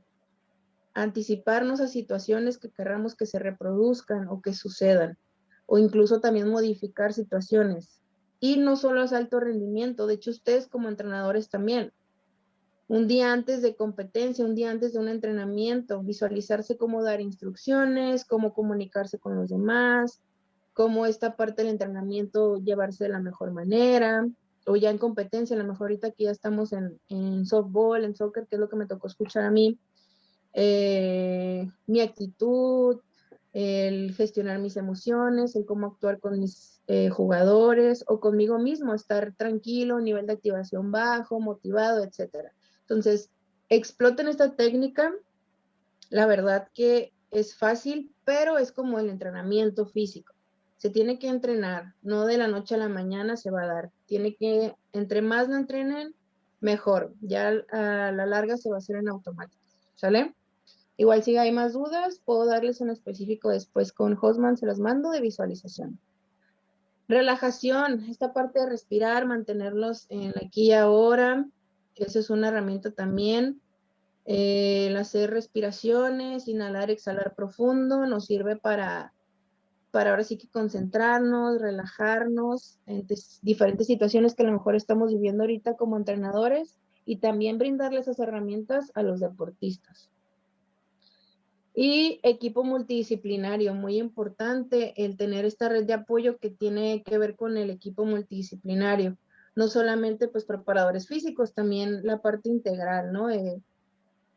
a anticiparnos a situaciones que querramos que se reproduzcan o que sucedan, o incluso también modificar situaciones. Y no solo es alto rendimiento, de hecho ustedes como entrenadores también, un día antes de competencia, un día antes de un entrenamiento, visualizarse cómo dar instrucciones, cómo comunicarse con los demás, cómo esta parte del entrenamiento llevarse de la mejor manera, o ya en competencia, a lo mejor ahorita que ya estamos en softball, en soccer, que es lo que me tocó escuchar a mí, mi actitud, el gestionar mis emociones, el cómo actuar con mis jugadores o conmigo mismo, estar tranquilo, nivel de activación bajo, motivado, etcétera. Entonces, exploten esta técnica. La verdad que es fácil, pero es como el entrenamiento físico. Se tiene que entrenar, no de la noche a la mañana se va a dar. Tiene que, entre más lo entrenen, mejor. Ya a la larga se va a hacer en automático. ¿Sale? Igual si hay más dudas, puedo darles un específico después con Hosman, se los mando de visualización. Relajación, esta parte de respirar, mantenerlos en aquí y ahora, eso es una herramienta también. El hacer respiraciones, inhalar, exhalar profundo, nos sirve para ahora sí que concentrarnos, relajarnos en diferentes situaciones que a lo mejor estamos viviendo ahorita como entrenadores y también brindarles esas herramientas a los deportistas. Y equipo multidisciplinario, muy importante el tener esta red de apoyo que tiene que ver con el equipo multidisciplinario. No solamente pues preparadores físicos, también la parte integral, ¿no?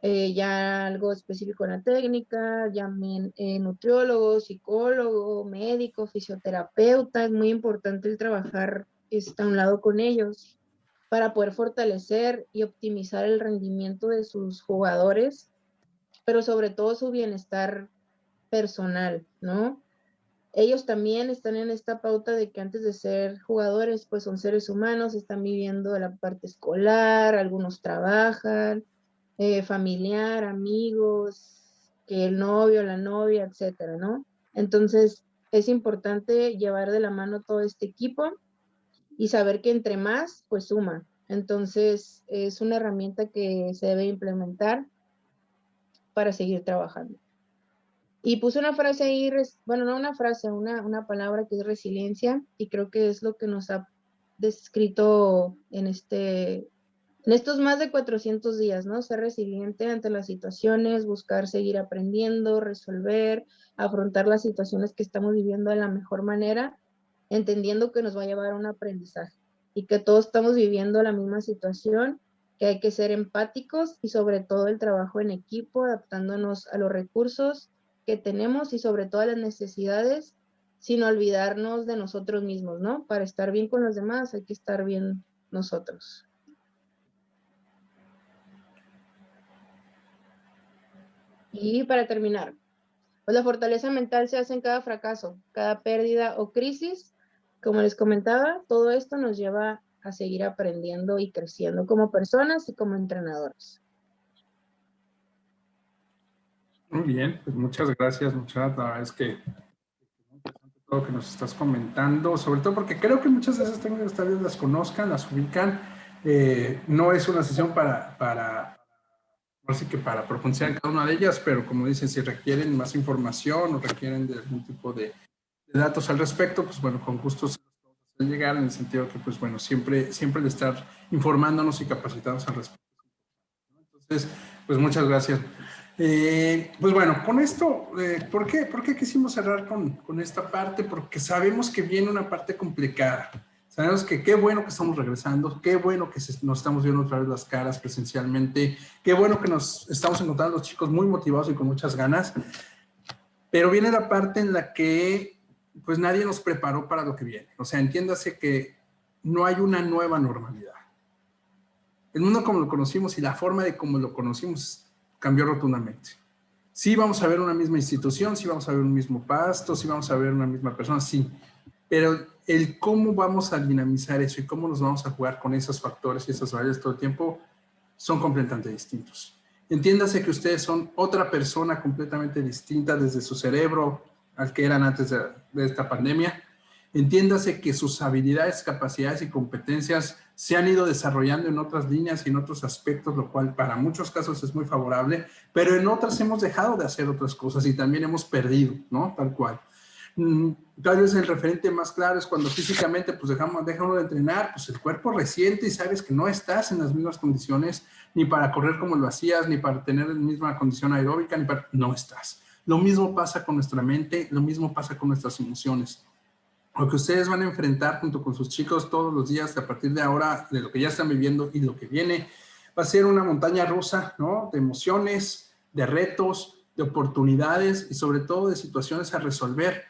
Ya algo específico en la técnica, también nutriólogo, psicólogo, médico, fisioterapeuta. Es muy importante el trabajar a un lado con ellos para poder fortalecer y optimizar el rendimiento de sus jugadores, pero sobre todo su bienestar personal, ¿no? Ellos también están en esta pauta de que antes de ser jugadores, pues son seres humanos, están viviendo la parte escolar, algunos trabajan, familiar, amigos, que el novio, la novia, etcétera, ¿no? Entonces, es importante llevar de la mano todo este equipo y saber que entre más, pues suma. Entonces, es una herramienta que se debe implementar para seguir trabajando. Y puse una frase ahí, bueno, no una frase, una palabra que es resiliencia, y creo que es lo que nos ha descrito en estos más de 400 días, ¿no? Ser resiliente ante las situaciones, buscar seguir aprendiendo, resolver, afrontar las situaciones que estamos viviendo de la mejor manera, entendiendo que nos va a llevar a un aprendizaje y que todos estamos viviendo la misma situación, que hay que ser empáticos y sobre todo el trabajo en equipo, adaptándonos a los recursos que tenemos y sobre todo a las necesidades, sin olvidarnos de nosotros mismos, ¿no? Para estar bien con los demás hay que estar bien nosotros. Y para terminar, pues la fortaleza mental se hace en cada fracaso, cada pérdida o crisis, como les comentaba, todo esto nos lleva a seguir aprendiendo y creciendo como personas y como entrenadores. Muy bien, pues muchas gracias, muchas. La verdad es que todo lo que nos estás comentando, sobre todo porque creo que muchas de esas técnicas tal vez las conozcan, las ubican. No es una sesión así que para profundizar en cada una de ellas, pero como dicen, si requieren más información o requieren de algún tipo de datos al respecto, pues bueno, con gusto se los podemos hacer llegar, en el sentido que, pues bueno, siempre de estar informándonos y capacitándonos al respecto. Entonces, pues muchas gracias. Pues bueno, con esto, ¿por qué quisimos cerrar con esta parte? Porque sabemos que viene una parte complicada. Sabemos que qué bueno que estamos regresando, qué bueno que nos estamos viendo otra vez las caras presencialmente, qué bueno que nos estamos encontrando los chicos muy motivados y con muchas ganas, pero viene la parte en la que pues nadie nos preparó para lo que viene. O sea, entiéndase que no hay una nueva normalidad. El mundo como lo conocimos y la forma de cómo lo conocimos cambió rotundamente. Sí vamos a ver una misma institución, sí vamos a ver un mismo pasto, sí vamos a ver una misma persona, sí, pero el cómo vamos a dinamizar eso y cómo nos vamos a jugar con esos factores y esas variables todo el tiempo son completamente distintos. Entiéndase que ustedes son otra persona completamente distinta desde su cerebro al que eran antes de esta pandemia. Entiéndase que sus habilidades, capacidades y competencias se han ido desarrollando en otras líneas y en otros aspectos, lo cual para muchos casos es muy favorable, pero en otras hemos dejado de hacer otras cosas y también hemos perdido, ¿no? Tal cual. Tal vez el referente más claro es cuando físicamente pues dejamos de entrenar, pues el cuerpo resiente y sabes que no estás en las mismas condiciones ni para correr como lo hacías, ni para tener la misma condición aeróbica, no estás. Lo mismo pasa con nuestra mente, lo mismo pasa con nuestras emociones. Lo que ustedes van a enfrentar junto con sus chicos todos los días a partir de ahora, de lo que ya están viviendo y lo que viene, va a ser una montaña rusa, ¿no? De emociones, de retos, de oportunidades y sobre todo de situaciones a resolver.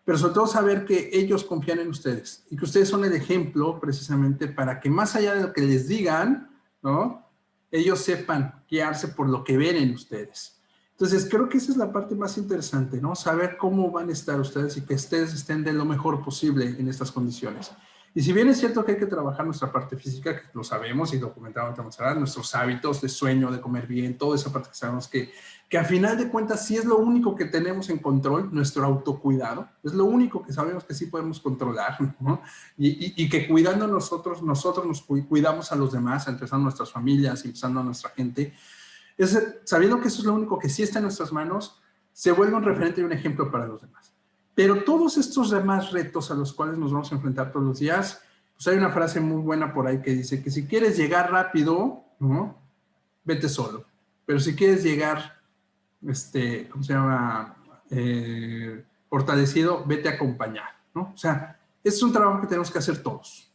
Pero sobre todo saber que ellos confían en ustedes y que ustedes son el ejemplo precisamente para que más allá de lo que les digan, ¿no? Ellos sepan guiarse por lo que ven en ustedes. Entonces, creo que esa es la parte más interesante, ¿no? Saber cómo van a estar ustedes y que ustedes estén de lo mejor posible en estas condiciones. Y si bien es cierto que hay que trabajar nuestra parte física, que lo sabemos y lo comentaba Monserrat, nuestros hábitos de sueño, de comer bien, toda esa parte que sabemos que a final de cuentas sí es lo único que tenemos en control, nuestro autocuidado, es lo único que sabemos que sí podemos controlar, ¿no? Y que cuidando nosotros nos cuidamos a los demás, empezando a nuestras familias, empezando a nuestra gente. Sabiendo que eso es lo único que sí está en nuestras manos, se vuelve un referente y un ejemplo para los demás. Pero todos estos demás retos a los cuales nos vamos a enfrentar todos los días, pues hay una frase muy buena por ahí que dice que si quieres llegar rápido, ¿no? Vete solo. Pero si quieres llegar, ¿cómo se llama? Fortalecido, vete acompañado, ¿no? O sea, es un trabajo que tenemos que hacer todos.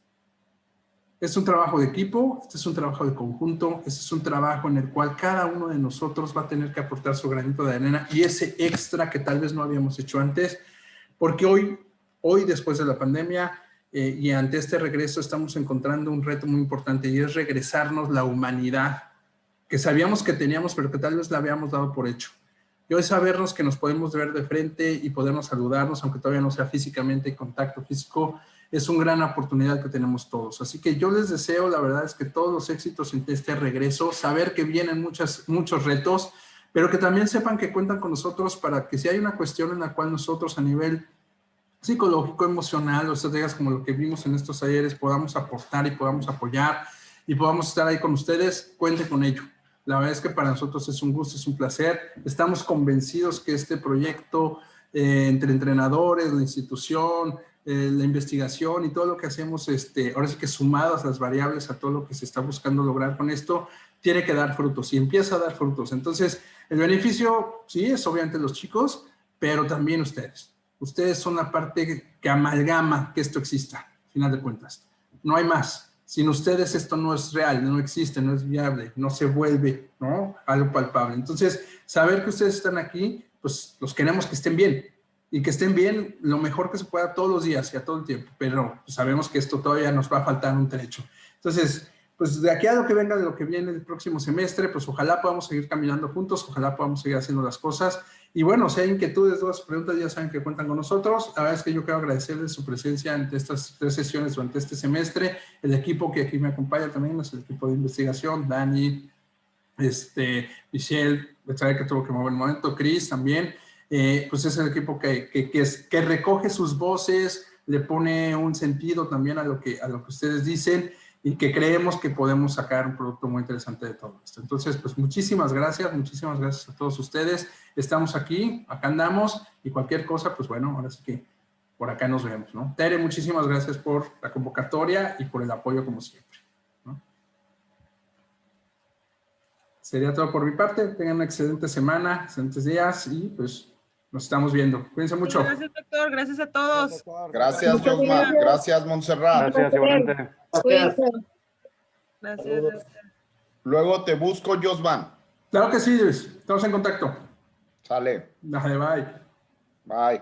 Es un trabajo de equipo, este es un trabajo de conjunto, este es un trabajo en el cual cada uno de nosotros va a tener que aportar su granito de arena y ese extra que tal vez no habíamos hecho antes, porque hoy después de la pandemia y ante este regreso estamos encontrando un reto muy importante y es regresarnos la humanidad que sabíamos que teníamos, pero que tal vez la habíamos dado por hecho. Y hoy sabernos que nos podemos ver de frente y podernos saludarnos, aunque todavía no sea físicamente, contacto físico, es una gran oportunidad que tenemos todos. Así que yo les deseo, la verdad es que todos los éxitos en este regreso, saber que vienen muchos retos, pero que también sepan que cuentan con nosotros para que si hay una cuestión en la cual nosotros a nivel psicológico, emocional, o estrategias como lo que vimos en estos talleres, podamos aportar y podamos apoyar y podamos estar ahí con ustedes, cuenten con ello. La verdad es que para nosotros es un gusto, es un placer. Estamos convencidos que este proyecto entre entrenadores, la institución, la investigación y todo lo que hacemos, ahora sí que sumadas las variables a todo lo que se está buscando lograr con esto, tiene que dar frutos y empieza a dar frutos. Entonces, el beneficio, sí, es obviamente los chicos, pero también ustedes. Ustedes son la parte que amalgama que esto exista, al final de cuentas. No hay más. Sin ustedes esto no es real, no existe, no es viable, no se vuelve, ¿no? Algo palpable. Entonces, saber que ustedes están aquí, pues los queremos que estén bien. Y que estén bien lo mejor que se pueda todos los días y a todo el tiempo. Pero pues, sabemos que esto todavía nos va a faltar un trecho. Entonces, pues de aquí a lo que venga, de lo que viene el próximo semestre, pues ojalá podamos seguir caminando juntos, ojalá podamos seguir haciendo las cosas Y bueno, si hay inquietudes, dudas, preguntas, ya saben que cuentan con nosotros. La verdad es que yo quiero agradecerles su presencia ante estas 3 sesiones durante este semestre. El equipo que aquí me acompaña también es el equipo de investigación, Dani, Michelle, que tuvo que mover el momento, Chris también. Pues es el equipo que recoge sus voces, le pone un sentido también a lo que ustedes dicen y que creemos que podemos sacar un producto muy interesante de todo esto. Entonces, pues muchísimas gracias a todos ustedes. Estamos aquí, acá andamos y cualquier cosa, pues bueno, ahora sí que por acá nos vemos, ¿no? Tere, muchísimas gracias por la convocatoria y por el apoyo como siempre, ¿no? Sería todo por mi parte. Tengan una excelente semana, excelentes días y pues nos estamos viendo. Cuídense mucho. Gracias, doctor. Gracias a todos. Gracias, Muchas Josma. gracias. Gracias, Montserrat. Gracias, igualmente. Cuídense. Gracias, doctor. Luego te busco, Josman. Claro que sí, Luis. Estamos en contacto. Sale. Dale, bye. Bye.